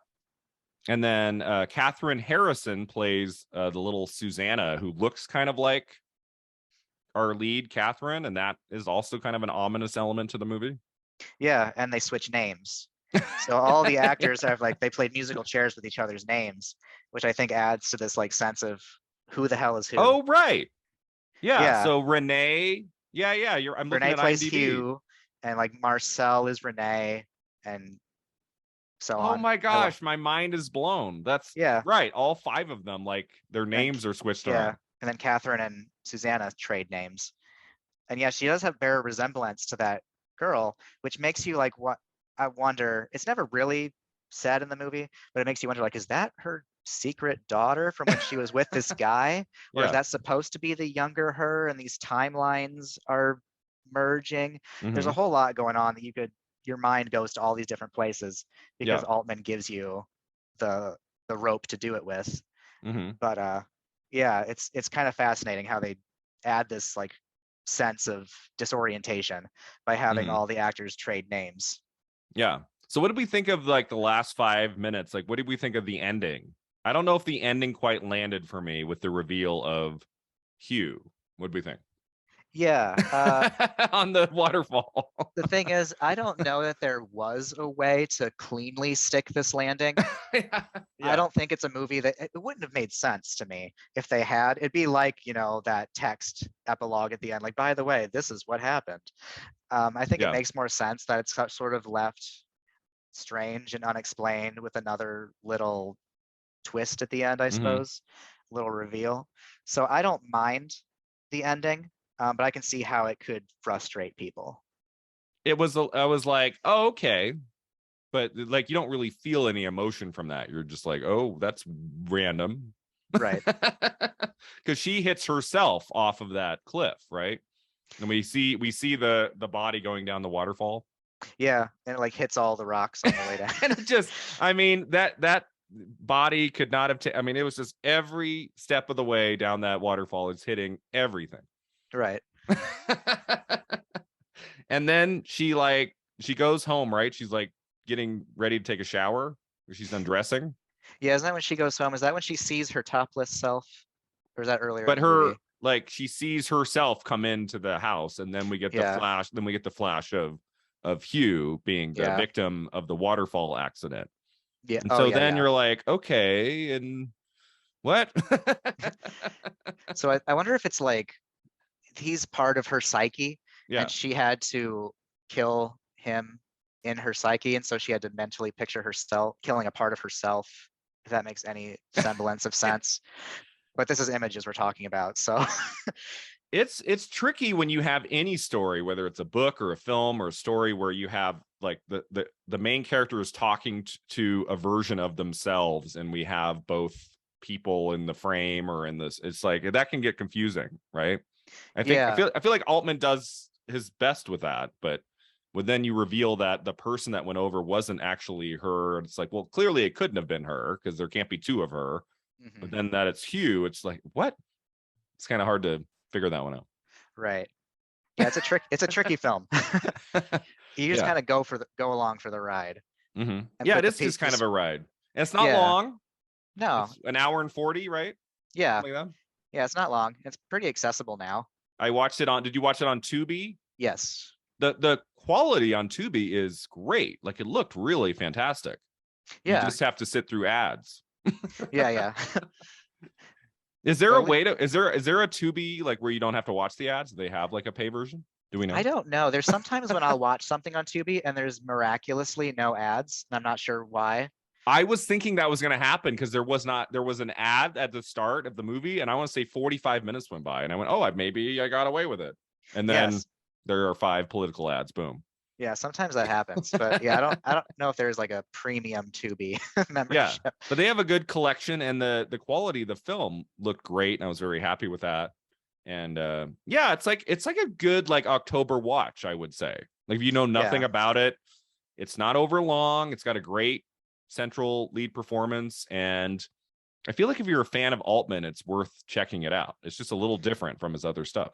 And then Catherine Harrison plays the little Susannah, who looks kind of like our lead Catherine, and that is also kind of an ominous element to the movie. Yeah, and they switch names. So all the actors have like they played musical chairs with each other's names, which I think adds to this like sense of who the hell is who. Oh, right. Yeah. So Renee, I'm looking Renee at plays IMDb. Hugh, and like Marcel is Renee, and so on. Oh my gosh, my mind is blown. That's right. All 5 of them, like their names are switched around. And then Catherine and Susannah trade names. And yeah, she does have bear resemblance to that girl, which makes you like, what I wonder, it's never really said in the movie, but it makes you wonder, like, is that her secret daughter from when she was with this guy? Or is that supposed to be the younger her and these timelines are merging? There's a whole lot going on that your mind goes to all these different places because Altman gives you the rope to do it with. But yeah, it's kind of fascinating how they add this like sense of disorientation by having all the actors trade names. Yeah. So what did we think of like the last 5 minutes? Like, what did we think of the ending? I don't know if the ending quite landed for me with the reveal of Hugh. What did we think? Yeah. On the waterfall. The thing is, I don't know that there was a way to cleanly stick this landing. I don't think it's a movie that it wouldn't have made sense to me if they had. It'd be like, that text epilogue at the end, like, by the way, this is what happened. I think it makes more sense that it's sort of left strange and unexplained with another little twist at the end, I suppose, little reveal. So I don't mind the ending. But I can see how it could frustrate people. I was like, oh, okay. But like, you don't really feel any emotion from that. You're just like, oh, that's random. Right. Because she hits herself off of that cliff, right? And we see the body going down the waterfall. Yeah. And it like hits all the rocks on the way down. And it just, I mean, that body could not have, I mean, it was just every step of the way down that waterfall is hitting everything. Right. And then she goes home, right? She's like getting ready to take a shower. She's undressing. Yeah, isn't that when she goes home? Is that when she sees her topless self? Or is that earlier? But her like she sees herself come into the house, and then we get the flash. Then we get the flash of Hugh being the victim of the waterfall accident. Yeah. And so then you're like, okay, and what? So I wonder if it's like he's part of her psyche and she had to kill him in her psyche, and so she had to mentally picture herself killing a part of herself, if that makes any semblance of sense. But this is images we're talking about, so it's tricky when you have any story, whether it's a book or a film or a story where you have like the main character is talking to a version of themselves, and we have both people in the frame or in this. It's like that can get confusing, right? I feel like Altman does his best with that, but when then you reveal that the person that went over wasn't actually her, it's like, well, clearly it couldn't have been her because there can't be 2 of her. But then that it's Hugh, it's like, what? It's kind of hard to figure that one out. Right. Yeah, it's a tricky film. You just kind of go along for the ride. Yeah, it is just kind of a ride. And it's not long. No. It's an hour and 40, right? Yeah. Yeah, it's not long. It's pretty accessible now. I watched it on, did you watch it on Tubi? Yes. The quality on Tubi is great. Like it looked really fantastic. You Yeah. just have to sit through ads. Yeah. Is there a way to, is there a Tubi like where you don't have to watch the ads? Do they have like a pay version? Do we know? I don't know. There's sometimes when I'll watch something on Tubi and there's miraculously no ads, and I'm not sure why. I was thinking that was going to happen because there was an ad at the start of the movie, and I want to say 45 minutes went by, and I went, oh, maybe I got away with it. And then there are 5 political ads. Boom. Yeah, sometimes that happens, but yeah, I don't know if there's like a premium Tubi membership. Yeah, but they have a good collection, and the quality of the film looked great, and I was very happy with that. And yeah, it's like a good like October watch, I would say. Like if you know nothing about it, it's not over long. It's got a great central lead performance, and I feel like if you're a fan of Altman, it's worth checking it out. It's just a little different from his other stuff.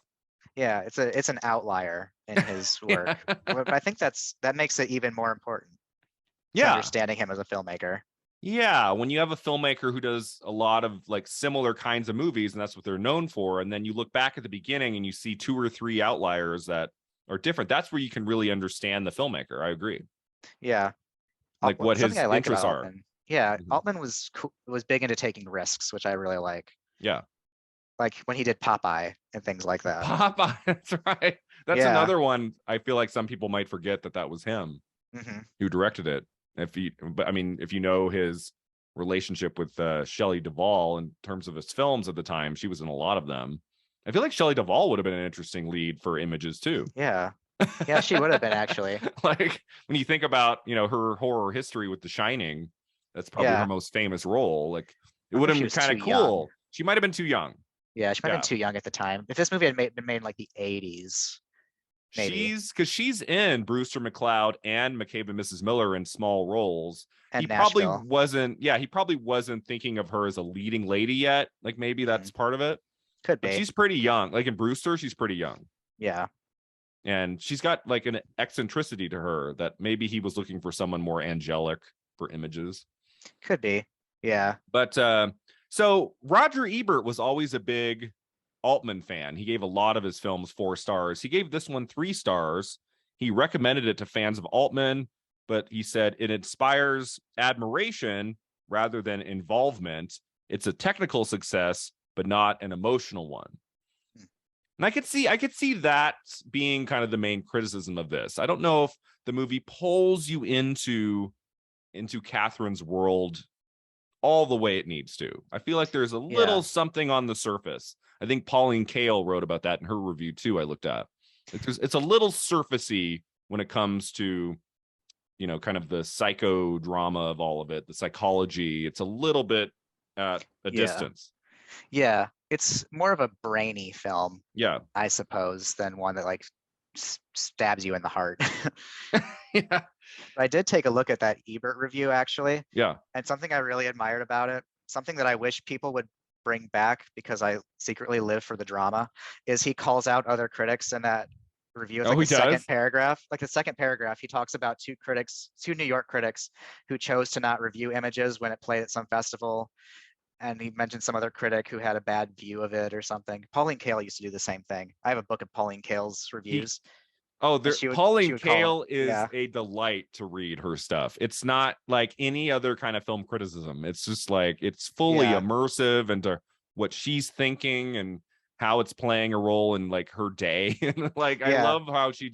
Yeah, it's an outlier in his work. But I think that makes it even more important. Understanding him as a filmmaker. Yeah, when you have a filmmaker who does a lot of like similar kinds of movies, and that's what they're known for, and then you look back at the beginning and you see 2 or 3 outliers that are different, that's where you can really understand the filmmaker. I agree. Yeah. Like what his interests are. Altman. Yeah, Altman was big into taking risks, which I really like. Yeah. Like when he did Popeye and things like that. Popeye, that's right. That's another one I feel like some people might forget that was him who directed it. But I mean, if you know his relationship with Shelley Duvall in terms of his films at the time, she was in a lot of them. I feel like Shelley Duvall would have been an interesting lead for Images too. Yeah. Yeah, she would have been actually. Like when you think about, her horror history with The Shining, that's probably her most famous role. Like it would have been kind of cool. Young. She might have been too young. Yeah, she might have been too young at the time. If this movie had been made in like the 80s. Maybe. She's in Brewster McCloud and McCabe and Mrs. Miller in small roles. And he probably wasn't thinking of her as a leading lady yet. Like maybe that's part of it. Could be. But she's pretty young. Like in Brewster, she's pretty young. Yeah. And she's got like an eccentricity to her that maybe he was looking for someone more angelic for Images. Could be. Yeah. But so Roger Ebert was always a big Altman fan. He gave a lot of his films 4 stars. He gave this one 3 stars. He recommended it to fans of Altman, but he said it inspires admiration rather than involvement. It's a technical success, but not an emotional one. And I could see that being kind of the main criticism of this. I don't know if the movie pulls you into Catherine's world all the way it needs to. I feel like there's a little something on the surface. I think Pauline Kael wrote about that in her review too. I looked at it's a little surfacey when it comes to, kind of the psychodrama of all of it, the psychology. It's a little bit at a distance. Yeah, it's more of a brainy film. Yeah, I suppose, than one that like stabs you in the heart. Yeah. I did take a look at that Ebert review actually. Yeah. And something I really admired about it, something that I wish people would bring back because I secretly live for the drama, is he calls out other critics in that review. It's like the second paragraph. Like the second paragraph, he talks about 2 New York critics who chose to not review Images when it played at some festival. And he mentioned some other critic who had a bad view of it or something. Pauline Kael used to do the same thing. I have a book of Pauline Kael's reviews. Pauline Kael is a delight to read her stuff. It's not like any other kind of film criticism. It's just like it's fully immersive into what she's thinking and how it's playing a role in like her day. And like I love how she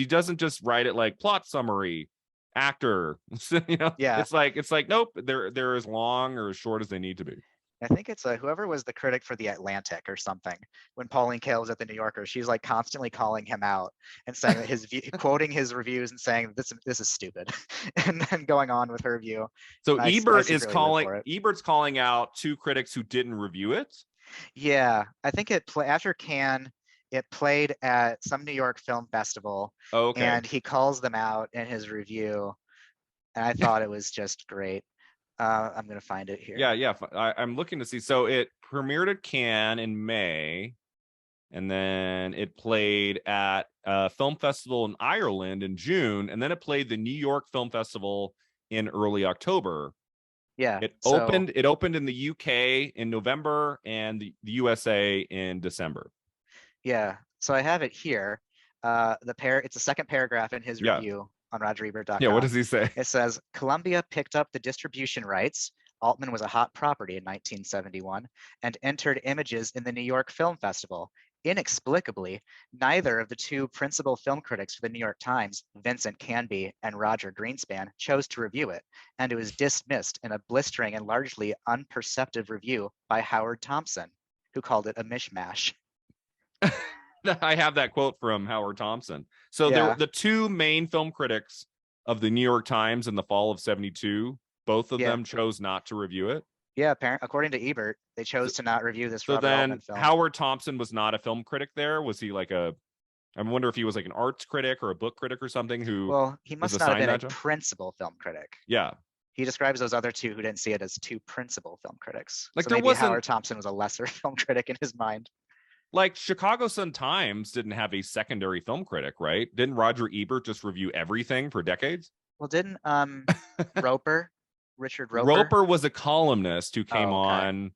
doesn't just write it like plot summary, actor. It's like nope, they're as long or as short as they need to be. I think it's whoever was the critic for The Atlantic or something. When Pauline Kael was at the New Yorker, she's like constantly calling him out and saying that quoting his reviews and saying this is stupid, and then going on with her view. So Ebert's calling out 2 critics who didn't review it. Yeah, I think after Cannes, it played at some New York Film Festival. Okay. And he calls them out in his review, and I thought it was just great. I'm going to find it here. Yeah. I'm looking to see. So it premiered at Cannes in May, and then it played at a film festival in Ireland in June, and then it played the New York Film Festival in early October. Yeah. It opened in the UK in November and the USA in December. Yeah. So I have it here. It's the second paragraph in his Yeah. review on Yeah. What RogerEbert.com. does he say? It says Columbia picked up the distribution rights. Altman was a hot property in 1971 and entered images in the New York Film Festival. Inexplicably, neither of the two principal film critics for the New York Times, Vincent Canby and Roger Greenspan, chose to review it, and it was dismissed in a blistering and largely unperceptive review by Howard Thompson, who called it a mishmash. I have that quote from Howard Thompson. So Yeah. the two main film critics of the New York Times in the fall of 72, both of them chose not to review it. Yeah, according to Ebert, they chose to not review this Robert Altman film. Howard Thompson was not a film critic there. Was he like I wonder if he was like an arts critic or a book critic or something Well, he must not have been a principal film critic. Yeah. He describes those other two who didn't see it as two principal film critics. Like so maybe Howard Thompson was a lesser film critic in his mind. Like Chicago Sun-Times didn't have a secondary film critic, right? Didn't Roger Ebert just review everything for decades? Well, didn't Richard Roper? Roper was a columnist who came on,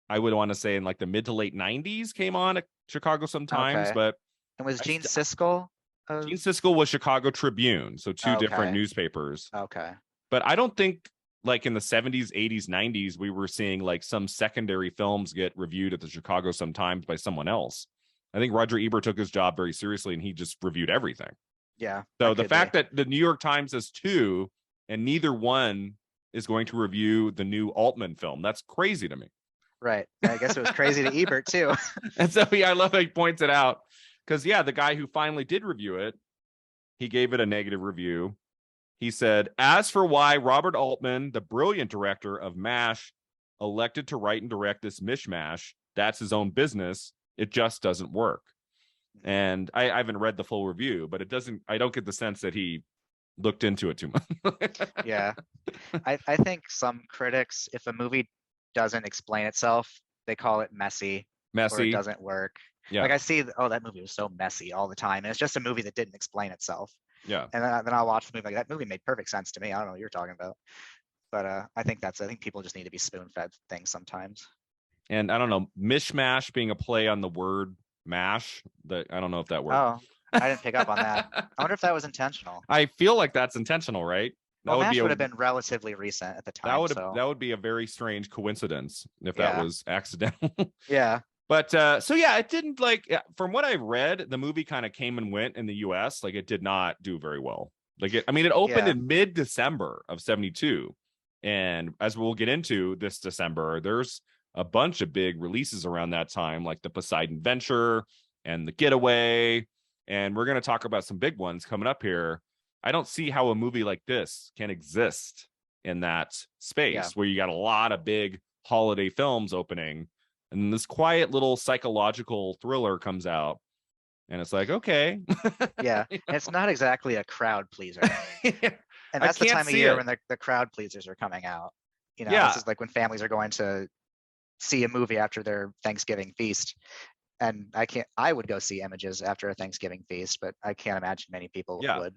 I would want to say in like the mid to late 90s, came on at Chicago Sun-Times, but and was Gene Siskel? Gene Siskel was Chicago Tribune, so two different newspapers. Okay. But I don't think like in the 70s, 80s, 90s, we were seeing like some secondary films get reviewed at the Chicago Sun-Times by someone else. I think Roger Ebert took his job very seriously and he just reviewed everything. Yeah. So the fact that the New York Times has two and neither one is going to review the new Altman film, that's crazy to me. Right. I guess it was crazy to Ebert too. And so I love how he points it out because the guy who finally did review it, he gave it a negative review. He said, as for why Robert Altman, the brilliant director of MASH, elected to write and direct this mishmash, that's his own business. It just doesn't work. And I haven't read the full review, but I don't get the sense that he looked into it too much. Yeah. I think some critics, if a movie doesn't explain itself, they call it messy. Or it doesn't work. Yeah. Like I see, that movie was so messy all the time. And it's just a movie that didn't explain itself. Yeah. And then I'll watch the movie like that movie made perfect sense to me. I don't know what you're talking about. But I think people just need to be spoon-fed things sometimes. And I don't know, mishmash being a play on the word mash, I don't know if that worked. Oh, I didn't pick up on that. I wonder if that was intentional. I feel like that's intentional, right? Well, MASH would have been relatively recent at the time. That would be a very strange coincidence if that was accidental. Yeah. But it didn't from what I've read, the movie kind of came and went in the US. Like it did not do very well. It opened in mid-December of 72. And as we'll get into this December, there's a bunch of big releases around that time, like the Poseidon Venture and the Getaway. And we're going to talk about some big ones coming up here. I don't see how a movie like this can exist in that space where you got a lot of big holiday films opening. And this quiet little psychological thriller comes out. And it's like, okay. Yeah. And it's not exactly a crowd pleaser. And that's the time of year when the crowd pleasers are coming out. This is like when families are going to see a movie after their Thanksgiving feast. And I would go see Images after a Thanksgiving feast, but I can't imagine many people would.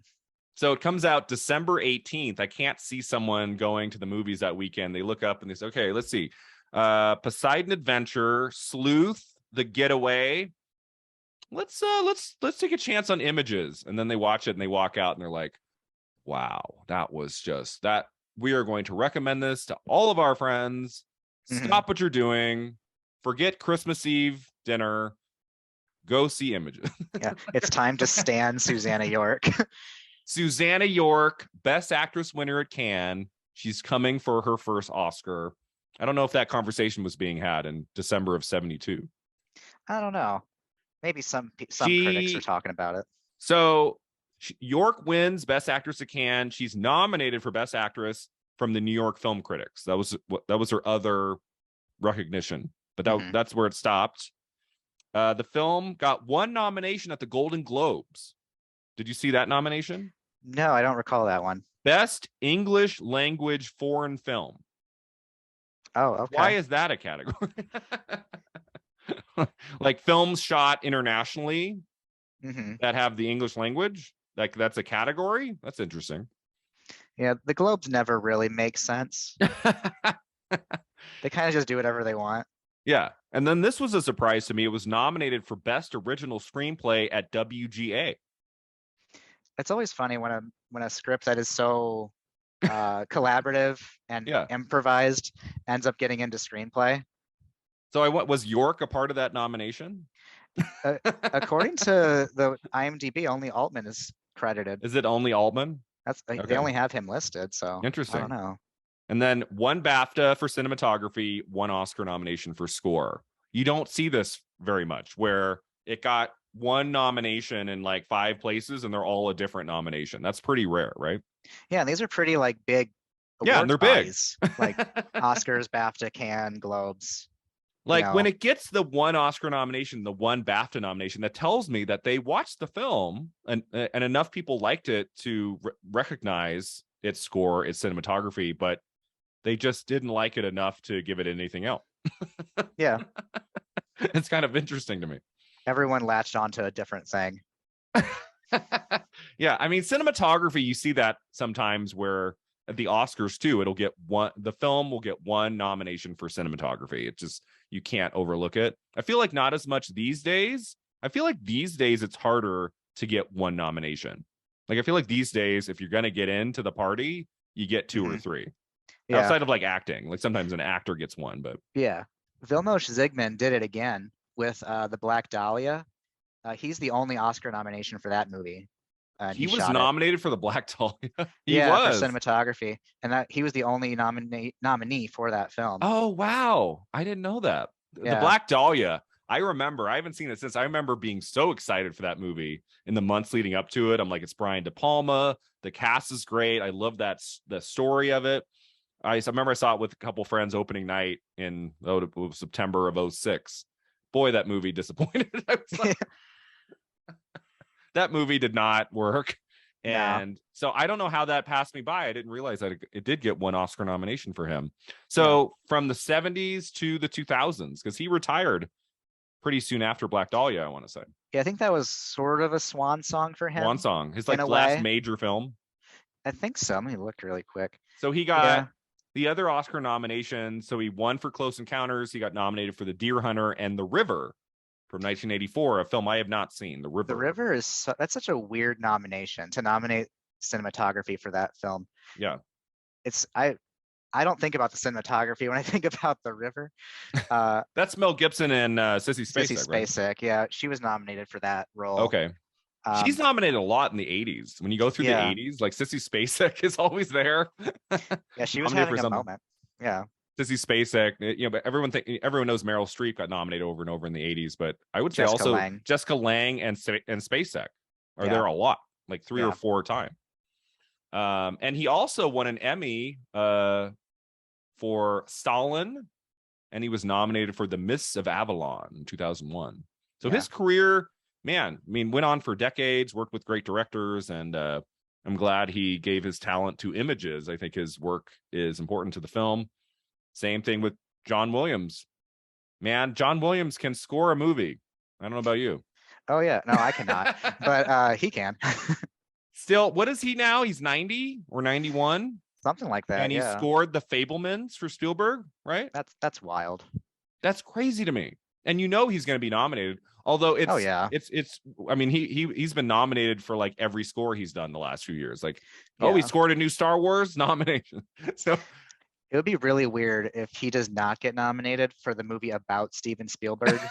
So it comes out December 18th. I can't see someone going to the movies that weekend. They look up and they say, okay, let's see. Poseidon Adventure, Sleuth, The Getaway. Let's take a chance on Images. And then they watch it and they walk out and they're like, wow, that was just that. We are going to recommend this to all of our friends. Stop what you're doing. Forget Christmas Eve dinner. Go see Images. Yeah, it's time to stan Susannah York. Susannah York, Best Actress winner at Cannes. She's coming for her first Oscar. I don't know if that conversation was being had in December of 72. I don't know. Maybe some critics are talking about it. So York wins Best Actress at Cannes. She's nominated for Best Actress from the New York Film Critics. That was her other recognition, but that's where it stopped. The film got one nomination at the Golden Globes. Did you see that nomination? No, I don't recall that one. Best English Language Foreign Film. Oh, okay. Why is that a category? Like films shot internationally that have the English language? Like that's a category? That's interesting. Yeah, the Globes never really make sense. They kind of just do whatever they want. Yeah. And then this was a surprise to me. It was nominated for Best Original Screenplay at WGA. It's always funny when a script that is so collaborative and Yeah. improvised ends up getting into screenplay. So I was York a part of that nomination? According to the IMDb, only Altman is credited. Is it only Altman? They only have him listed, so interesting. I don't know. And then one BAFTA for cinematography, one Oscar nomination for score. You don't see this very much, where it got one nomination in like 5 places and they're all a different nomination. That's pretty rare, right? Yeah, and these are pretty like big yeah, and they're bodies, big. like Oscars, BAFTA, Cannes, Globes. Like when it gets the one Oscar nomination, the one BAFTA nomination, that tells me that they watched the film and enough people liked it to recognize its score, its cinematography, but they just didn't like it enough to give it anything else. Yeah. It's kind of interesting to me. Everyone latched onto a different thing. Yeah, I mean, cinematography, you see that sometimes where at the Oscars too, the film will get one nomination for cinematography. It just, you can't overlook it. I feel like not as much these days. I feel like these days it's harder to get one nomination. Like I feel like these days, if you're going to get into the party, you get 2 or 3. Yeah. Outside of like acting, like sometimes an actor gets one, but yeah. Vilmos Zsigmond did it again with the Black Dahlia. He's the only Oscar nomination for that movie. He was nominated for the Black Dahlia. He was for cinematography, and that he was the only nominee for that film. Oh wow, I didn't know that. The Black Dahlia. I remember. I haven't seen it since. I remember being so excited for that movie in the months leading up to it. I'm like, it's Brian De Palma. The cast is great. I love the story of it. I remember I saw it with a couple friends opening night in September of 2006. Boy, that movie disappointed. I was like, that movie did not work. And so I don't know how that passed me by. I didn't realize that it did get one Oscar nomination for him. So from the 70s to the 2000s, because he retired pretty soon after Black Dahlia, I want to say. Yeah, I think that was sort of a swan song for him. Swan song. His like last major film. I think so. Let me look really quick. So he got the other Oscar nominations. So he won for Close Encounters. He got nominated for The Deer Hunter and The River from 1984, a film I have not seen. The River. The River is that's such a weird nomination to nominate cinematography for that film. Yeah. It's I don't think about the cinematography when I think about The River. That's Mel Gibson and Sissy Spacek. Sissy Spacek, right? Yeah, she was nominated for that role. Okay. She's nominated a lot in the 80s. When you go through the 80s, like Sissy Spacek is always there. Yeah, she was having a moment. Yeah. Sissy Spacek, but everyone knows Meryl Streep got nominated over and over in the 80s, but I would say also Jessica Lange and Spacek are there a lot, like 3 or 4 times. And he also won an Emmy for Stalin, and he was nominated for The Mists of Avalon in 2001. So his career, man, I mean, went on for decades, worked with great directors, and I'm glad he gave his talent to images. I think his work is important to the film. Same thing with John Williams. Man, John Williams can score a movie. I don't know about you. Oh, yeah. No, I cannot. But he can. Still, what is he now? He's 90 or 91? Something like that. And he scored The Fabelmans for Spielberg, right? That's wild. That's crazy to me. And he's going to be nominated. Although it's I mean, he's been nominated for like every score he's done the last few years. Like, he scored a new Star Wars nomination. So it would be really weird if he does not get nominated for the movie about Steven Spielberg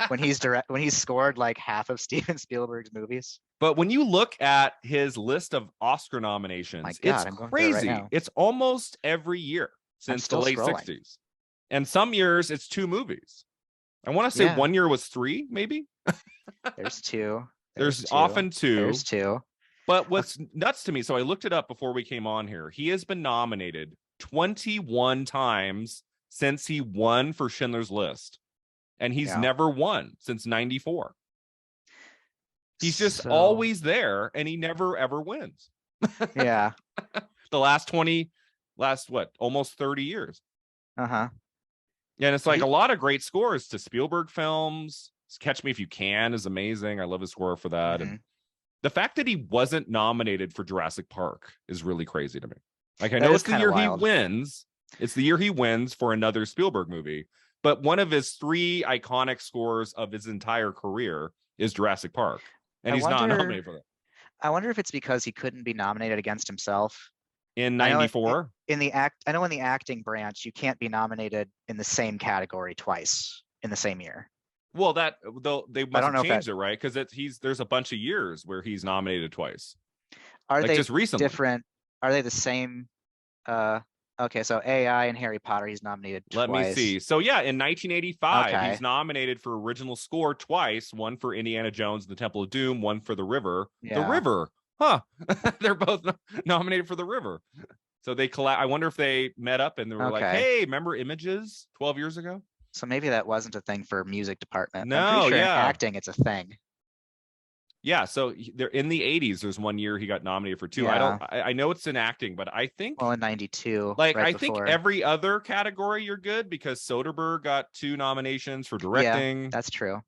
when he's scored like half of Steven Spielberg's movies. But when you look at his list of Oscar nominations, it's crazy. Right, it's almost every year since the late 60s. And some years it's 2 movies. I want to say 1 year was 3, maybe. There's 2. There's often 2. There's 2. But what's nuts to me, so I looked it up before we came on here. He has been nominated 21 times since he won for Schindler's List. And he's never won since 94. He's just always there, and he never, ever wins. Yeah. The almost 30 years. Uh-huh. And it's like a lot of great scores to Spielberg films. Catch Me If You Can is amazing. I love his score for that. And the fact that he wasn't nominated for Jurassic Park is really crazy to me. Like, I know it's the year he wins. It's the year he wins for another Spielberg movie. but one of his 3 iconic scores of his entire career is Jurassic Park, and he's not nominated for that. I wonder if it's because he couldn't be nominated against himself. In I know '94, in the acting branch, you can't be nominated in the same category twice in the same year. well, that they must have changed it, right? Because there's a bunch of years where he's nominated twice. Are like they just recently. different? Are they the same? Okay, so AI and Harry Potter, he's nominated twice. Let me see. So yeah, in 1985, okay. he's nominated for original score twice. One for Indiana Jones and the Temple of Doom. One for The River. Yeah. The River, huh? They're both nominated for The River. So they I wonder if they met up and they were like, "Hey, remember Images 12 years ago?" So maybe that wasn't a thing for music department. No, I'm pretty sure yeah. in acting it's a thing. Yeah, so they're in the 80s. There's one year he got nominated for 2. Yeah. I know it's in acting, but I think in 92. Like I think every other category you're good because Soderbergh got 2 nominations for directing. Yeah, that's true.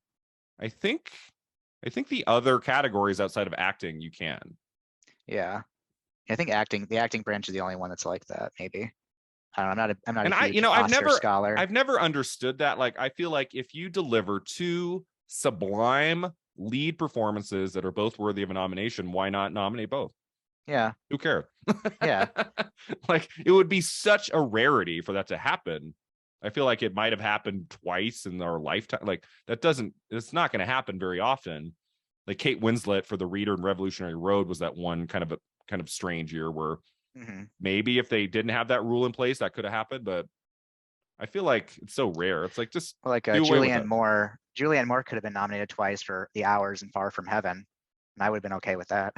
I think the other categories outside of acting you can. Yeah. I think the acting branch is the only one that's like that, maybe. I don't know. I'm not and a huge Oscar scholar. I've never understood that. Like, I feel like if you deliver 2 sublime lead performances that are both worthy of a nomination, why not nominate both? Yeah. Who cares? Yeah. Like, it would be such a rarity for that to happen. I feel like it might have happened twice in our lifetime. Like, it's not going to happen very often. Like Kate Winslet for The Reader and Revolutionary Road was that one kind of strange year where maybe if they didn't have that rule in place, that could have happened. But I feel like it's so rare. It's like just like Julianne Moore. Julianne Moore could have been nominated twice for The Hours and Far From Heaven, and I would have been okay with that.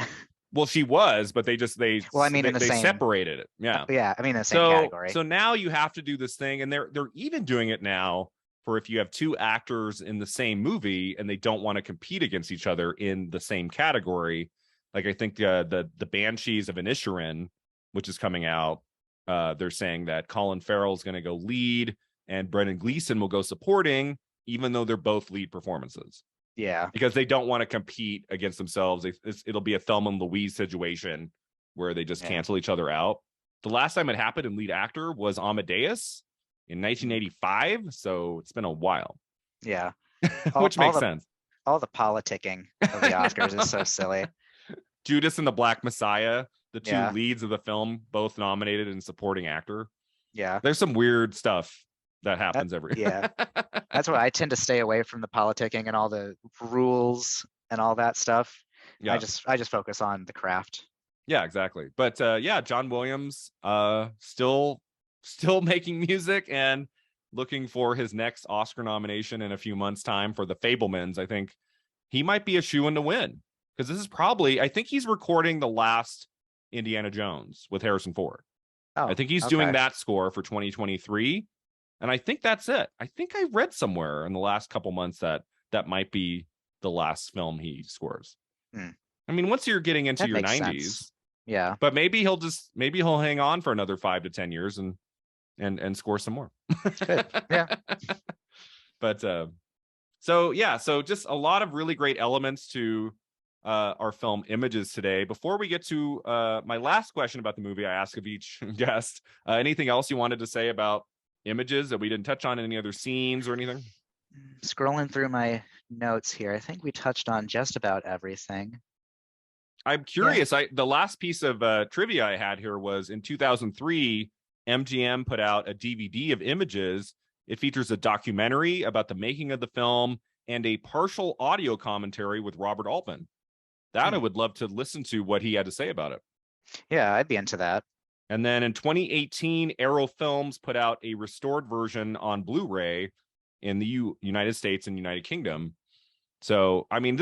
Well, she was, but they separated it. Yeah. Yeah. I mean, the same category. So now you have to do this thing, and they're even doing it now for if you have 2 actors in the same movie and they don't want to compete against each other in the same category. Like I think the Banshees of Inisherin, which is coming out, they're saying that Colin Farrell is going to go lead and Brendan Gleeson will go supporting, even though they're both lead performances. Yeah, because they don't want to compete against themselves. It'll be a Thelma and Louise situation where they just cancel each other out. The last time it happened in lead actor was Amadeus in 1985, so it's been a while. Yeah, which makes sense. All the politicking of the Oscars is so silly. Judas and the Black Messiah, the 2 leads of the film, both nominated in supporting actor. Yeah, there's some weird stuff that happens every year. Yeah. That's why I tend to stay away from the politicking and all the rules and all that stuff. Yeah. I just focus on the craft. Yeah, exactly. But John Williams still making music and looking for his next Oscar nomination in a few months' time for The Fabelmans. I think he might be a shoo-in to win because this is probably, I think he's recording the last Indiana Jones with Harrison Ford. Oh, I think he's doing that score for 2023. And I think that's it. I think I read somewhere in the last couple months that might be the last film he scores. I mean, once you're getting into your 90s, sense. Yeah. But maybe he'll hang on for another 5 to 10 years and score some more. Good. Yeah. But so just a lot of really great elements to our film Images today. Before we get to my last question about the movie, I ask of each guest, anything else you wanted to say about Images that we didn't touch on, any other scenes or anything? Scrolling through my notes here, I think we touched on just about everything. I'm curious. Yeah. The last piece of trivia I had here was in 2003, MGM put out a DVD of Images. It features a documentary about the making of the film and a partial audio commentary with Robert Altman. That I would love to listen to what he had to say about it. Yeah, I'd be into that. And then in 2018, Arrow Films put out a restored version on Blu-ray in the United States and United Kingdom. So, I mean,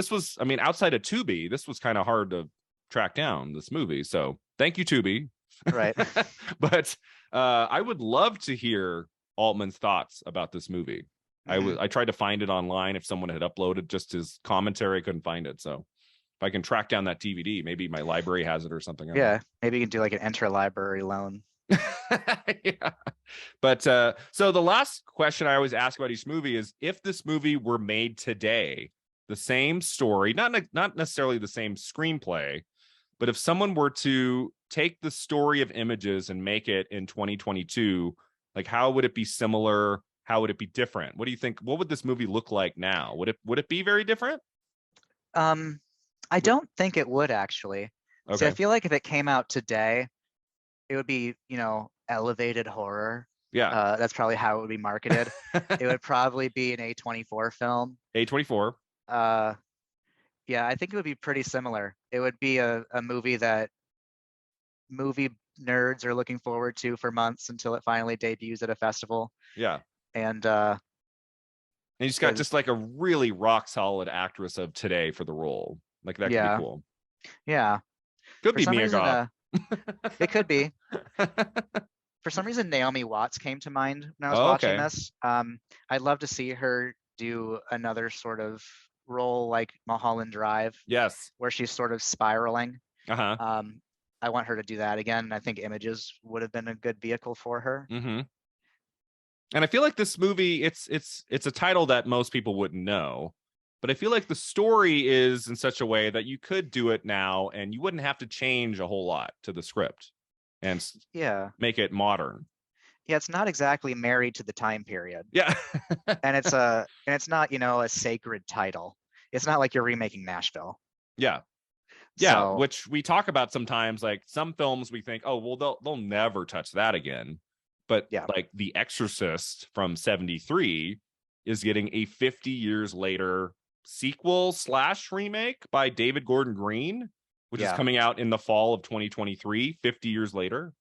outside of Tubi, this was kind of hard to track down, this movie. So thank you, Tubi. Right. But I would love to hear Altman's thoughts about this movie. I tried to find it online. If someone had uploaded just his commentary, I couldn't find it. So if I can track down that DVD, maybe my library has it or something. Yeah, maybe you can do like an interlibrary loan. Yeah. But so the last question I always ask about each movie is, if this movie were made today, the same story, not necessarily the same screenplay, but if someone were to take the story of Images and make it in 2022, like how would it be similar? how would it be different? What do you think? What would this movie look like now? Would it be very different? I don't think it would actually. See, I Okay. feel like if it came out today, it would be, elevated horror. Yeah. That's probably how it would be marketed. It would probably be an A24 film. A24. Uh, yeah, I think it would be pretty similar. It would be a movie that movie nerds are looking forward to for months until it finally debuts at a festival. Yeah. And And you just got just like a really rock solid actress of today for the role. Like that could be yeah, cool. yeah. Could For be some Mia reason, Goth. it could be. For some reason, Naomi Watts came to mind when I was Oh, watching okay. this. I'd love to see her do another sort of role like Mulholland Drive, Yes. where she's sort of spiraling. Uh-huh. I want her to do that again. I think Images would have been a good vehicle for her. Mm-hmm. And I feel like this movie, it's a title that most people wouldn't know, but I feel like the story is in such a way that you could do it now and you wouldn't have to change a whole lot to the script and Yeah. make it modern. Yeah, it's not exactly married to the time period. Yeah. And it's not, a sacred title. It's not like you're remaking Nashville. Yeah. Yeah, So, which we talk about sometimes. Like some films we think, oh, well, they'll never touch that again. But yeah. like The Exorcist from 73 is getting a 50 years later sequel / remake by David Gordon Green, which is coming out in the fall of 2023, 50 years later,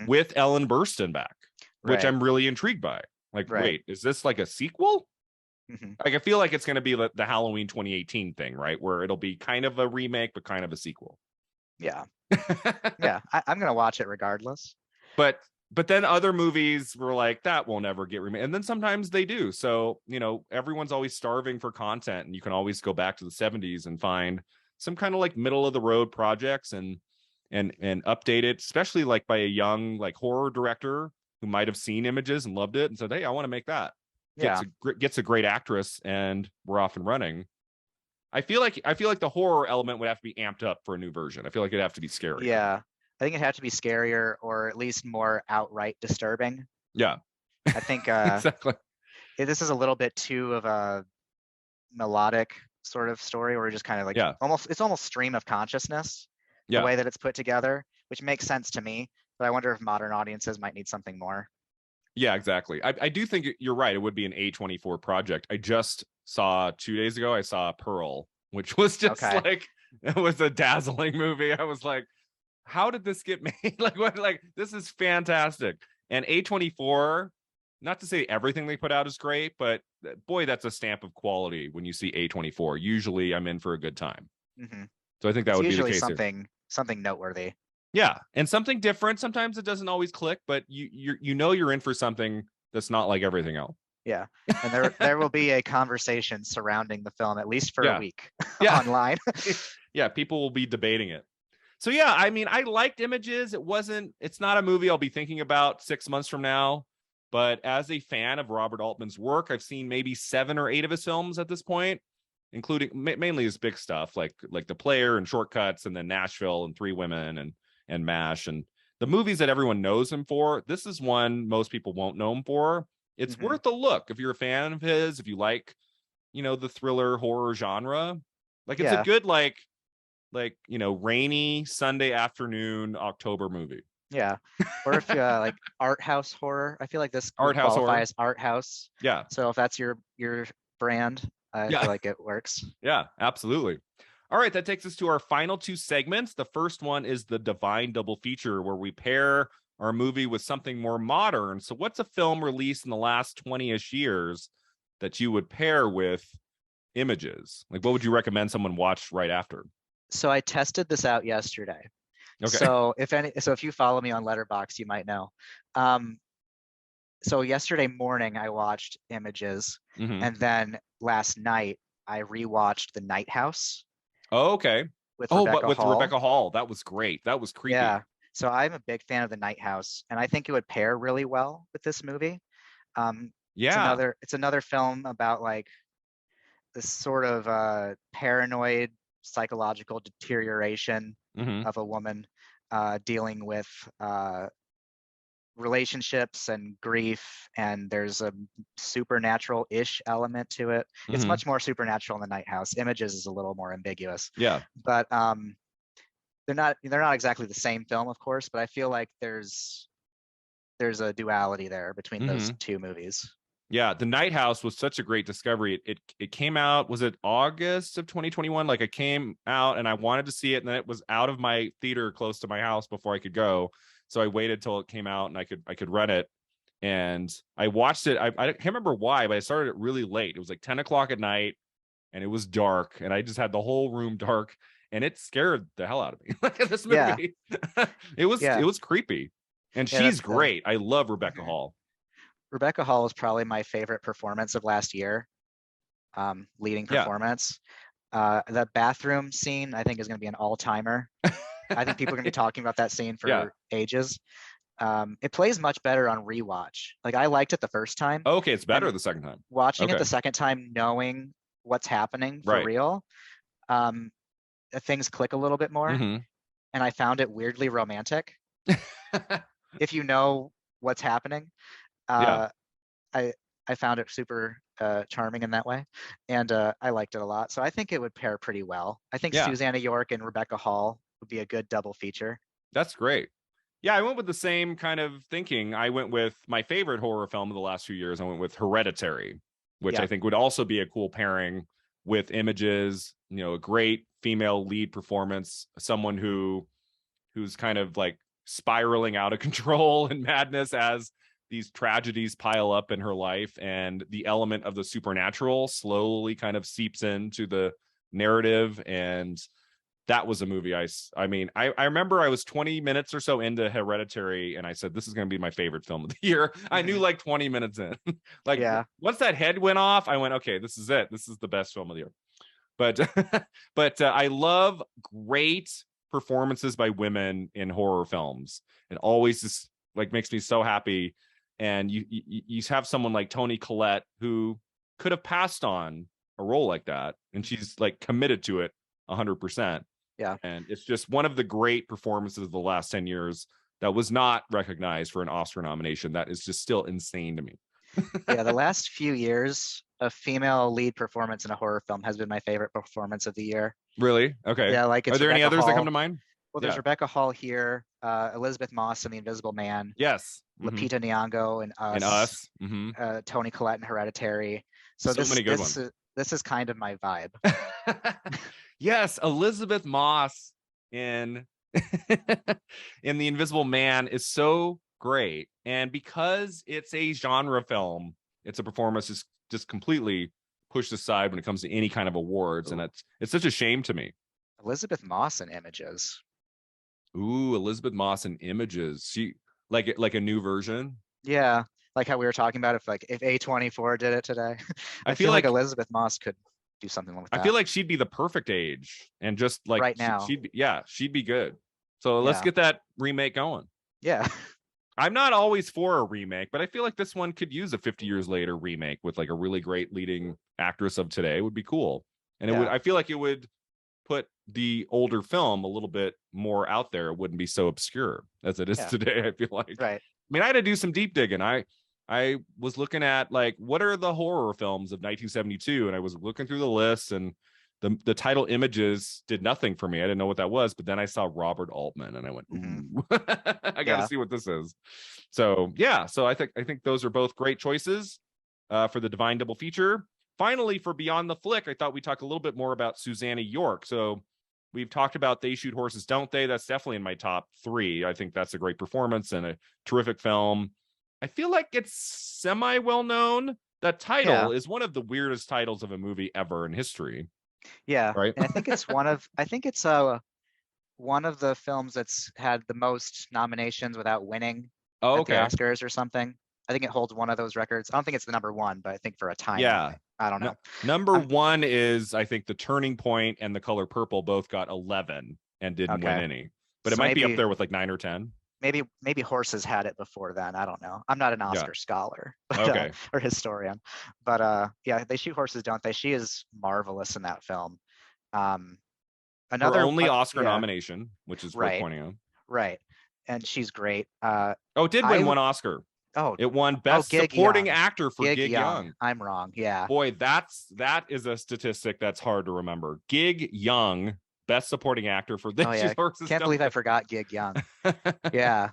with Ellen Burstyn back, which I'm really intrigued by. Like, wait, is this like a sequel? Like, I feel like it's going to be the Halloween 2018 thing, right? Where it'll be kind of a remake, but kind of a sequel. Yeah. Yeah. I'm going to watch it regardless. But then other movies were like, that will never get remade. And then sometimes they do. So, everyone's always starving for content, and you can always go back to the 70s and find some kind of like middle of the road projects and update it, especially like by a young like horror director who might have seen Images and loved it and said, hey, I want to make that. Gets a great actress, and we're off and running. I feel like the horror element would have to be amped up for a new version. I feel like it'd have to be scary. Yeah. I think it'd have to be scarier or at least more outright disturbing. Yeah. I think exactly. This is a little bit too of a melodic sort of story where just kind of like it's almost stream of consciousness, the way that it's put together, which makes sense to me. But I wonder if modern audiences might need something more. Yeah, exactly. I do think you're right. It would be an A24 project. I just saw 2 days ago, I saw Pearl, which was just like, it was a dazzling movie. I was like, how did this get made? Like, this is fantastic. And A24, not to say everything they put out is great, but boy, that's a stamp of quality when you see A24. Usually I'm in for a good time. So I think that would be the case something noteworthy. Yeah, and something different. Sometimes it doesn't always click, but you're in for something that's not like everything else. Yeah, and there will be a conversation surrounding the film at least for a week online. Yeah, people will be debating it. So yeah, I mean, I liked Images. It's not a movie I'll be thinking about 6 months from now, but as a fan of Robert Altman's work, I've seen maybe 7 or 8 of his films at this point, including mainly his big stuff like The Player and Shortcuts, and then Nashville and Three Women and MASH, and the movies that everyone knows him for. This is one most people won't know him for. It's worth a look if you're a fan of his, if you like, the thriller horror genre. Like, it's a good like rainy Sunday afternoon October movie. Yeah, or if like art house horror, I feel like this art house horror as art house. Yeah. So if that's your brand, I feel like it works. Yeah, absolutely. All right, that takes us to our final 2 segments. The first one is the Divine Double Feature, where we pair our movie with something more modern. So what's a film released in the last 20-ish years that you would pair with Images? Like, what would you recommend someone watch right after? So I tested this out yesterday. Okay. So if you follow me on Letterboxd, you might know. So yesterday morning I watched Images, and then last night I rewatched The Night House. Oh, okay. With Rebecca Hall. That was great. That was creepy. Yeah. So I'm a big fan of The Night House, and I think it would pair really well with this movie. It's another film about like this sort of paranoid psychological deterioration of a woman dealing with relationships and grief, and there's a supernatural-ish element to it. It's much more supernatural in the Night House. Images is a little more ambiguous. Yeah. But they're not exactly the same film, of course, but I feel like there's a duality there between those two movies. Yeah, The Night House was such a great discovery. It came out, was it August of 2021? Like, it came out and I wanted to see it, and then it was out of my theater close to my house before I could go. So I waited till it came out and I could rent it. And I watched it. I can't remember why, but I started it really late. It was like 10 o'clock at night and it was dark, and I just had the whole room dark, and it scared the hell out of me. Like, this movie. Yeah. It was creepy. And she's great. I love Rebecca Hall. Rebecca Hall is probably my favorite performance of last year. Leading performance. The bathroom scene, I think, is going to be an all-timer. I think people are going to be talking about that scene for ages. It plays much better on rewatch. Like, I liked it the first time. Oh, okay, it's better the second time. Watching it the second time, knowing what's happening for real, things click a little bit more. And I found it weirdly romantic. If you know what's happening. I found it super charming in that way, and I liked it a lot. So I think it would pair pretty well. I think Susannah York and Rebecca Hall would be a good double feature. That's great. Yeah, I went with the same kind of thinking. I went with my favorite horror film of the last few years. I went with Hereditary, which I think would also be a cool pairing with Images. You know, a great female lead performance, someone who's kind of like spiraling out of control and madness as these tragedies pile up in her life, and the element of the supernatural slowly kind of seeps into the narrative. And that was a movie I remember I was 20 minutes or so into Hereditary, and I said, this is going to be my favorite film of the year. I knew like 20 minutes in. Like, once that head went off, I went, okay, this is it. This is the best film of the year. But I love great performances by women in horror films. It always just like makes me so happy. And you have someone like Toni Collette, who could have passed on a role like that, and she's like committed to it 100%. Yeah. And it's just one of the great performances of the last 10 years that was not recognized for an Oscar nomination. That is just still insane to me. Yeah, the last few years, a female lead performance in a horror film has been my favorite performance of the year. Really? Okay. Yeah, like, are there any others that come to mind? Well, there's Rebecca Hall here, Elizabeth Moss in The Invisible Man. Yes. Lupita Nyong'o in Us. Toni Collette in Hereditary. So many good ones. This is kind of my vibe. Yes, Elizabeth Moss in in The Invisible Man is so great. And because it's a genre film, it's a performance just completely pushed aside when it comes to any kind of awards. And it's such a shame to me. Elizabeth Moss in Images. Ooh, Elizabeth Moss in Images. She like a new version. Yeah, like how we were talking about if A24 did it today. I feel like Elizabeth Moss could do something like that. I feel like she'd be the perfect age, and just like right now, she'd be good. So let's get that remake going. Yeah. I'm not always for a remake, but I feel like this one could use a 50 years later remake with like a really great leading actress of today. It would be cool. And I feel like it would put the older film a little bit more out there. It wouldn't be so obscure as it is today, I feel like. Right. I mean, I had to do some deep digging. I was looking at like, what are the horror films of 1972? And I was looking through the list, and the title Images did nothing for me. I didn't know what that was, but then I saw Robert Altman and I went, ooh, I got to see what this is. So I think those are both great choices for the Divine Double Feature. Finally, for Beyond the Flick, I thought we'd talk a little bit more about Susannah York. So we've talked about They Shoot Horses, Don't They? That's definitely in my top 3. I think that's a great performance and a terrific film. I feel like it's semi well known. That title is one of the weirdest titles of a movie ever in history. Yeah, right. And I think it's one of the films that's had the most nominations without winning at the Oscars or something. I think it holds one of those records. I don't think it's the number one, but I think for a time. Yeah. I don't know. Number one is, I think, The Turning Point and The Color Purple both got 11 and didn't win any. But it might be up there with like 9 or 10. Maybe Horses had it before then. I don't know. I'm not an Oscar scholar but, or historian. But They Shoot Horses, Don't They? She is marvelous in that film. Another only Oscar nomination, which is worth pointing out. Right. and she's great. It did win I one Oscar. oh It won oh Best Gig Supporting Young, Actor for Gig Gig Young. Young. I'm wrong. Yeah. Boy, that is a statistic that's hard to remember. Gig Young, Best Supporting Actor for Oh This yeah. Horses Can't Don't believe I forgot Gig Young. Yeah.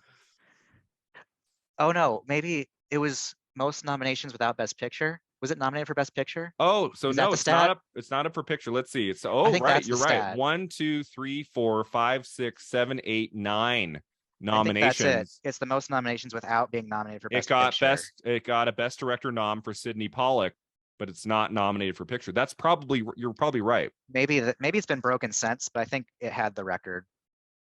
Oh no, maybe it was most nominations without Best Picture. Was it nominated for Best Picture? Oh, so Is that no, the it's not stat? up. It's not up for picture. Let's see. It's I oh think right, that's the you're right. stat. 1, 2, 3, 4, 5, 6, 7, 8, 9 I think that's it. nominations. It's the most nominations without being nominated for It Best got Picture. a Best Director nom for Sidney Pollack, but it's not nominated for picture. That's probably you're probably right. Maybe maybe it's been broken since, but I think it had the record.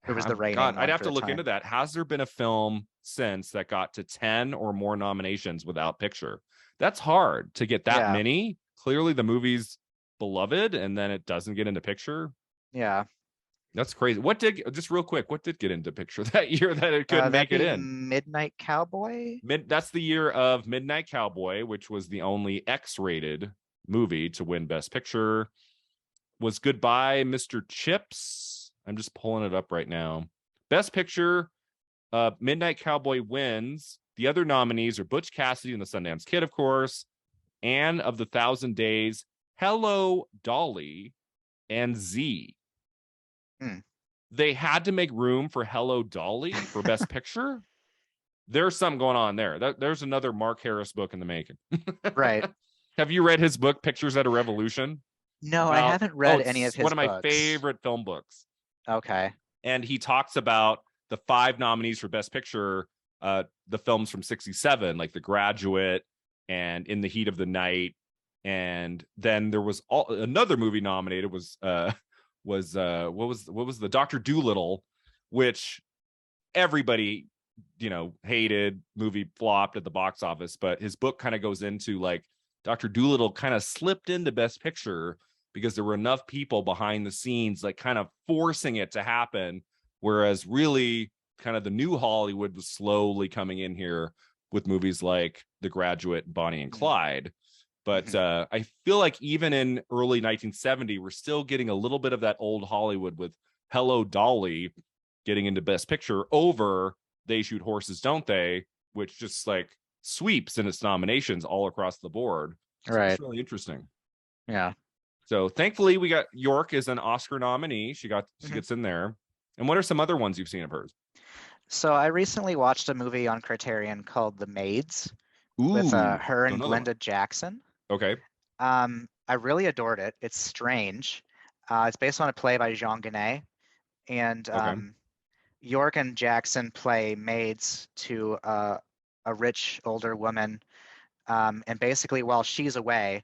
It was the God, reigning I'd one have for to the look time. into that. Has there been a film since that got to 10 or more nominations without picture? That's hard to get that Yeah. many. Clearly the movie's beloved and then it doesn't get into picture. Yeah. That's crazy. What did just real quick, what did get into picture that year that it couldn't That'd make it be in? Midnight Cowboy. That's the year of Midnight Cowboy, which was the only X-rated movie to win Best Picture. Was Goodbye, Mr. Chips. I'm just pulling it up right now. Best Picture, Midnight Cowboy wins. The other nominees are Butch Cassidy and the Sundance Kid, of course, Anne of the Thousand Days, Hello, Dolly, and Z. Hmm. They had to make room for Hello, Dolly for Best Picture. There's something going on there. There's another Mark Harris book in the making. Right. Have you read his book, Pictures at a Revolution? No, I About haven't read any it's of one his of my books. favorite film books. Okay. And he talks about the 5 nominees for Best Picture, the films from '67, like The Graduate and In the Heat of the Night, and then there was another movie nominated was what was the Dr. Dolittle, which everybody hated, movie flopped at the box office, but his book kind of goes into like Dr. Dolittle kind of slipped into Best Picture because there were enough people behind the scenes like kind of forcing it to happen, whereas really kind of the new Hollywood was slowly coming in here with movies like The Graduate, Bonnie and Clyde. But I feel like even in early 1970, we're still getting a little bit of that old Hollywood with Hello, Dolly getting into Best Picture over They Shoot Horses, Don't They, which just like sweeps in its nominations all across the board. So Right. it's really interesting. Yeah. So thankfully we got York as an Oscar nominee. She gets in there. And what are some other ones you've seen of hers? So I recently watched a movie on Criterion called The Maids with Ooh, her don't and know that one. Glenda Jackson. Okay. I really adored it. It's strange. It's based on a play by Jean Genet, and Okay. York and Jackson play maids to a rich older woman, and basically while she's away,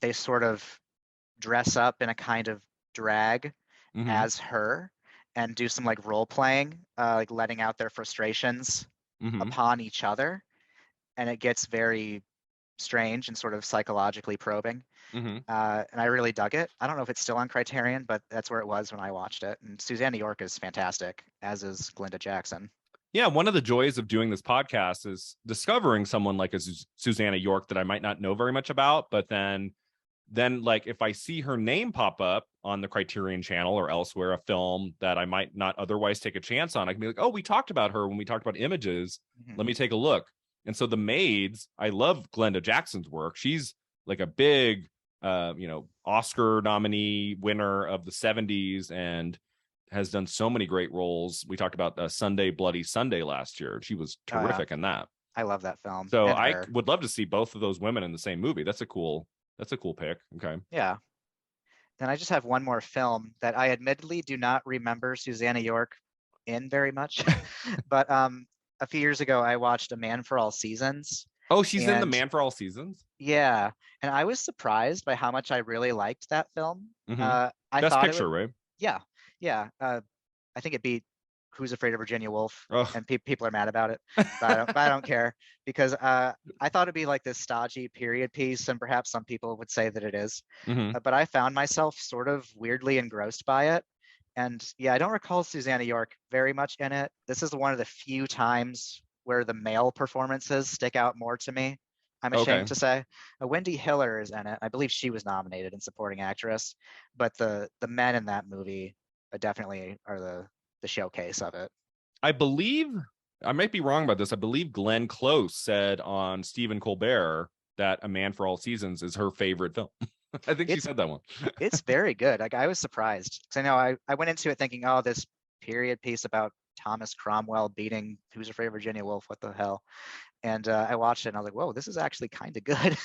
they sort of dress up in a kind of drag as her and do some like role playing, like letting out their frustrations upon each other, and it gets very strange and sort of psychologically probing. And I really dug it. I don't know if it's still on Criterion, but that's where it was when I watched it. And Susannah York is fantastic, as is Glenda Jackson. Yeah, one of the joys of doing this podcast is discovering someone like a Susannah York that I might not know very much about, but then like if I see her name pop up on the Criterion channel or elsewhere, a film that I might not otherwise take a chance on, I can be like, oh, we talked about her when we talked about Images. Let me take a look. And so The Maids, I love Glenda Jackson's work. She's like a big Oscar nominee winner of the 70s and has done so many great roles. We talked about Sunday Bloody Sunday last year. She was terrific in that. I love that film. So and I her. would love to see both of those women in the same movie. That's a cool pick. Okay. Yeah. Then I just have one more film that I admittedly do not remember Susannah York in very much. But a few years ago, I watched A Man for All Seasons. Oh, she's in The Man for All Seasons? Yeah. And I was surprised by how much I really liked that film. I Best thought Picture, right? Yeah. Yeah. I think it beat Who's Afraid of Virginia Woolf, Oh. and people are mad about it, but I don't care, because I thought it'd be like this stodgy period piece, and perhaps some people would say that it is. But I found myself sort of weirdly engrossed by it. And yeah, I don't recall Susannah York very much in it. This is one of the few times where the male performances stick out more to me, I'm ashamed to say. Wendy Hiller is in it. I believe she was nominated in supporting actress, but the men in that movie definitely are the showcase of it. I believe, I might be wrong about this. I believe Glenn Close said on Stephen Colbert that A Man for All Seasons is her favorite film. I think she It's said that one. it's very good. Like I was surprised because I know I went into it thinking, oh, this period piece about Thomas Cromwell beating Who's Afraid of Virginia Woolf, what the hell? And I watched it and I was like, whoa, this is actually kind of good.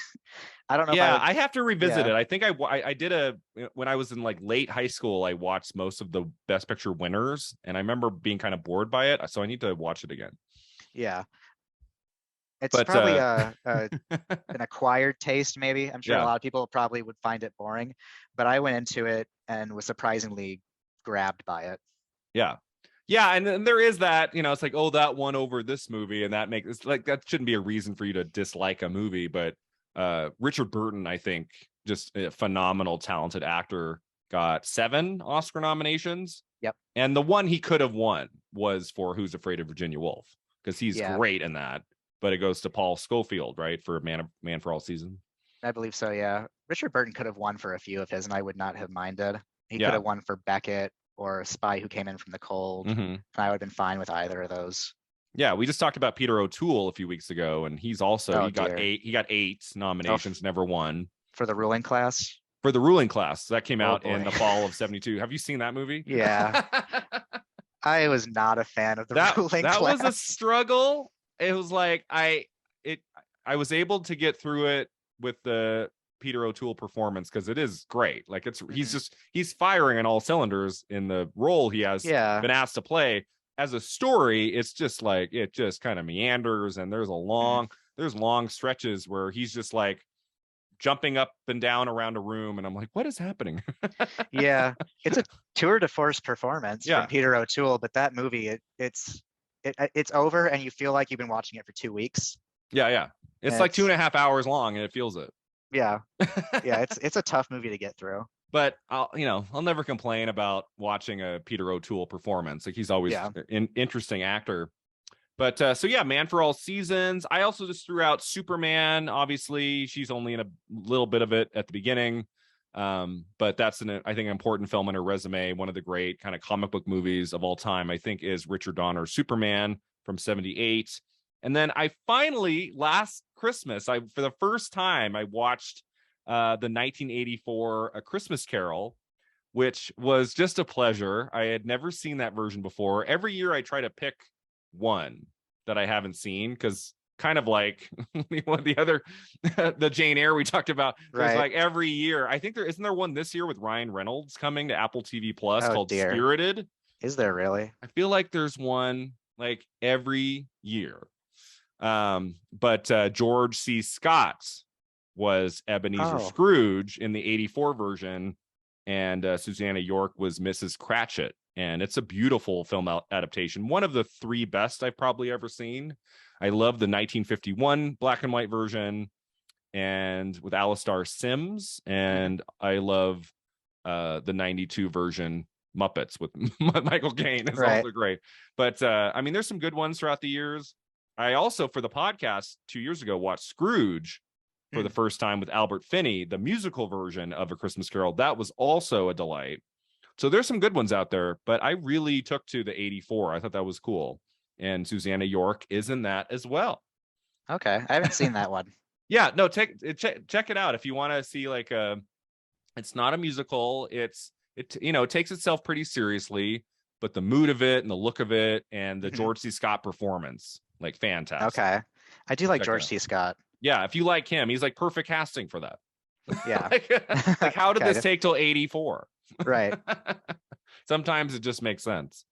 I don't know if I Yeah, would. I have to revisit Yeah, it. I think I did when I was in like late high school, I watched most of the Best Picture winners, and I remember being kind of bored by it, so I need to watch it again. yeah. It's But probably an acquired taste, maybe. I'm sure a yeah, lot of people probably would find it boring, but I went into it and was surprisingly grabbed by it. yeah. Yeah, and there is that, it's like, oh, that won over this movie, and that makes it's like that shouldn't be a reason for you to dislike a movie. But Richard Burton, I think, just a phenomenal, talented actor, got 7 Oscar nominations. Yep. And the one he could have won was for Who's Afraid of Virginia Woolf, because he's Yeah, great in that. But it goes to Paul Scofield, right, for Man for All Season. I believe so. Yeah. Richard Burton could have won for a few of his, and I would not have minded. He could Yeah. have won for Beckett or a Spy Who Came in from the Cold, Mm-hmm. and I would have been fine with either of those. Yeah, we just talked about Peter O'Toole a few weeks ago, and he's also Oh he got dear. 8 nominations, never won. For the Ruling Class. For The Ruling Class. That came Oh out in boy. the fall of 72. Have you seen that movie? Yeah. I was not a fan of the Ruling that Class. was a struggle. It was like I was able to get through it with the Peter O'Toole performance, because it is great. Like he's firing on all cylinders in the role he has been asked to play. As a story, it's just like it just kind of meanders, and there's long stretches where he's just like jumping up and down around a room, and I'm like, what is happening? Yeah, it's a tour de force performance from Peter O'Toole, but that movie, it's over and you feel like you've been watching it for 2 weeks. Yeah. It's like 2.5 hours long, and it feels it. Yeah. It's a tough movie to get through. But I'll never complain about watching a Peter O'Toole performance. Like, he's always an interesting actor. But so yeah, Man for All Seasons. I also just threw out Superman. Obviously, she's only in a little bit of it at the beginning. But that's I think an important film on her resume. One of the great kind of comic book movies of all time, I think, is Richard Donner's Superman from 1978. And then I finally, last Christmas, for the first time, I watched the 1984 A Christmas Carol, which was just a pleasure. I had never seen that version before. Every year I try to pick one that I haven't seen, because kind of like the other the Jane Eyre we talked about, there's like every year. I think isn't there one this year with Ryan Reynolds coming to Apple TV Plus called Spirited. Is there really? I feel like there's one like every year. But George C. Scott was Ebenezer Scrooge in the 1984 version, and Susannah York was Mrs. Cratchit. And it's a beautiful film adaptation. One of the 3 best I've probably ever seen. I love the 1951 black and white version, and with Alistair Sims, and I love the 92 version Muppets with Michael Caine. It's also great. But I mean, there's some good ones throughout the years. I also, for the podcast 2 years ago, watched Scrooge for the first time with Albert Finney, the musical version of A Christmas Carol. That was also a delight. So there's some good ones out there, but I really took to the 1984. I thought that was cool. And Susannah York is in that as well. Okay. I haven't seen that one. Yeah, no, check it out if you want to see like it's not a musical. It takes itself pretty seriously, but the mood of it and the look of it and the George C. Scott performance, like, fantastic. Okay. I do like George C. Scott. Yeah, if you like him, he's like perfect casting for that. Yeah. like how did this take till 1984? Right. Sometimes it just makes sense.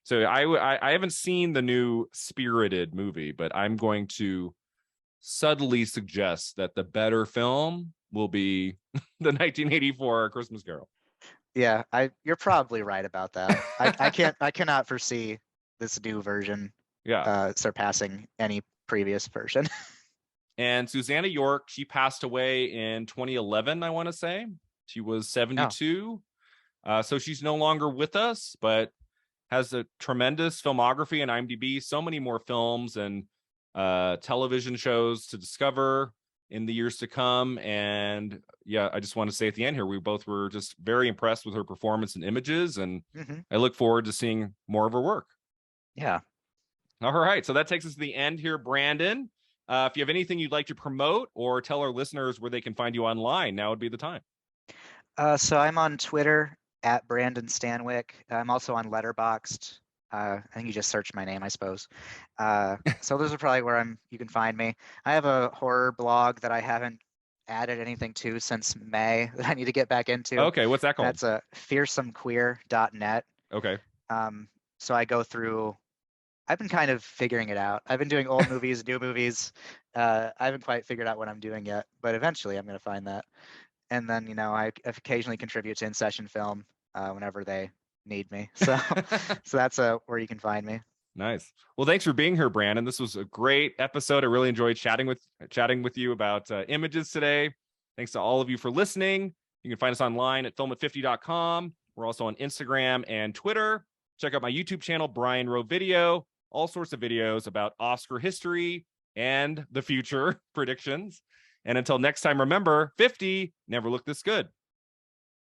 So I haven't seen the new Spirited movie, but I'm going to subtly suggest that the better film will be the 1984 Christmas Carol. Yeah, you're probably right about that. I cannot foresee this new version surpassing any previous version. And Susannah York, she passed away in 2011, I want to say. She was 72. So she's no longer with us, but has a tremendous filmography in IMDb. So many more films and television shows to discover in the years to come. And yeah, I just want to say at the end here, we both were just very impressed with her performance and images. And I look forward to seeing more of her work. Yeah. All right. So that takes us to the end here, Brandon. If you have anything you'd like to promote or tell our listeners where they can find you online, now would be the time. So I'm on Twitter at Brandon Stanwyck. I'm also on Letterboxd. I think you just search my name, I suppose. So those are probably where you can find me. I have a horror blog that I haven't added anything to since May that I need to get back into. Okay, what's that And called? that's fearsomequeer.net. Okay. So I go through. I've been kind of figuring it out. I've been doing old movies, new movies. I haven't quite figured out what I'm doing yet, but eventually I'm going to find that. And then, I occasionally contribute to In Session Film whenever they need me. So, so that's where you can find me. Nice. Well, thanks for being here, Brandon. This was a great episode. I really enjoyed chatting with you about images today. Thanks to all of you for listening. You can find us online at filmat50.com. We're also on Instagram and Twitter. Check out my YouTube channel, Brian Rowe Video. All sorts of videos about Oscar history and the future predictions. And until next time, remember, 50 never looked this good.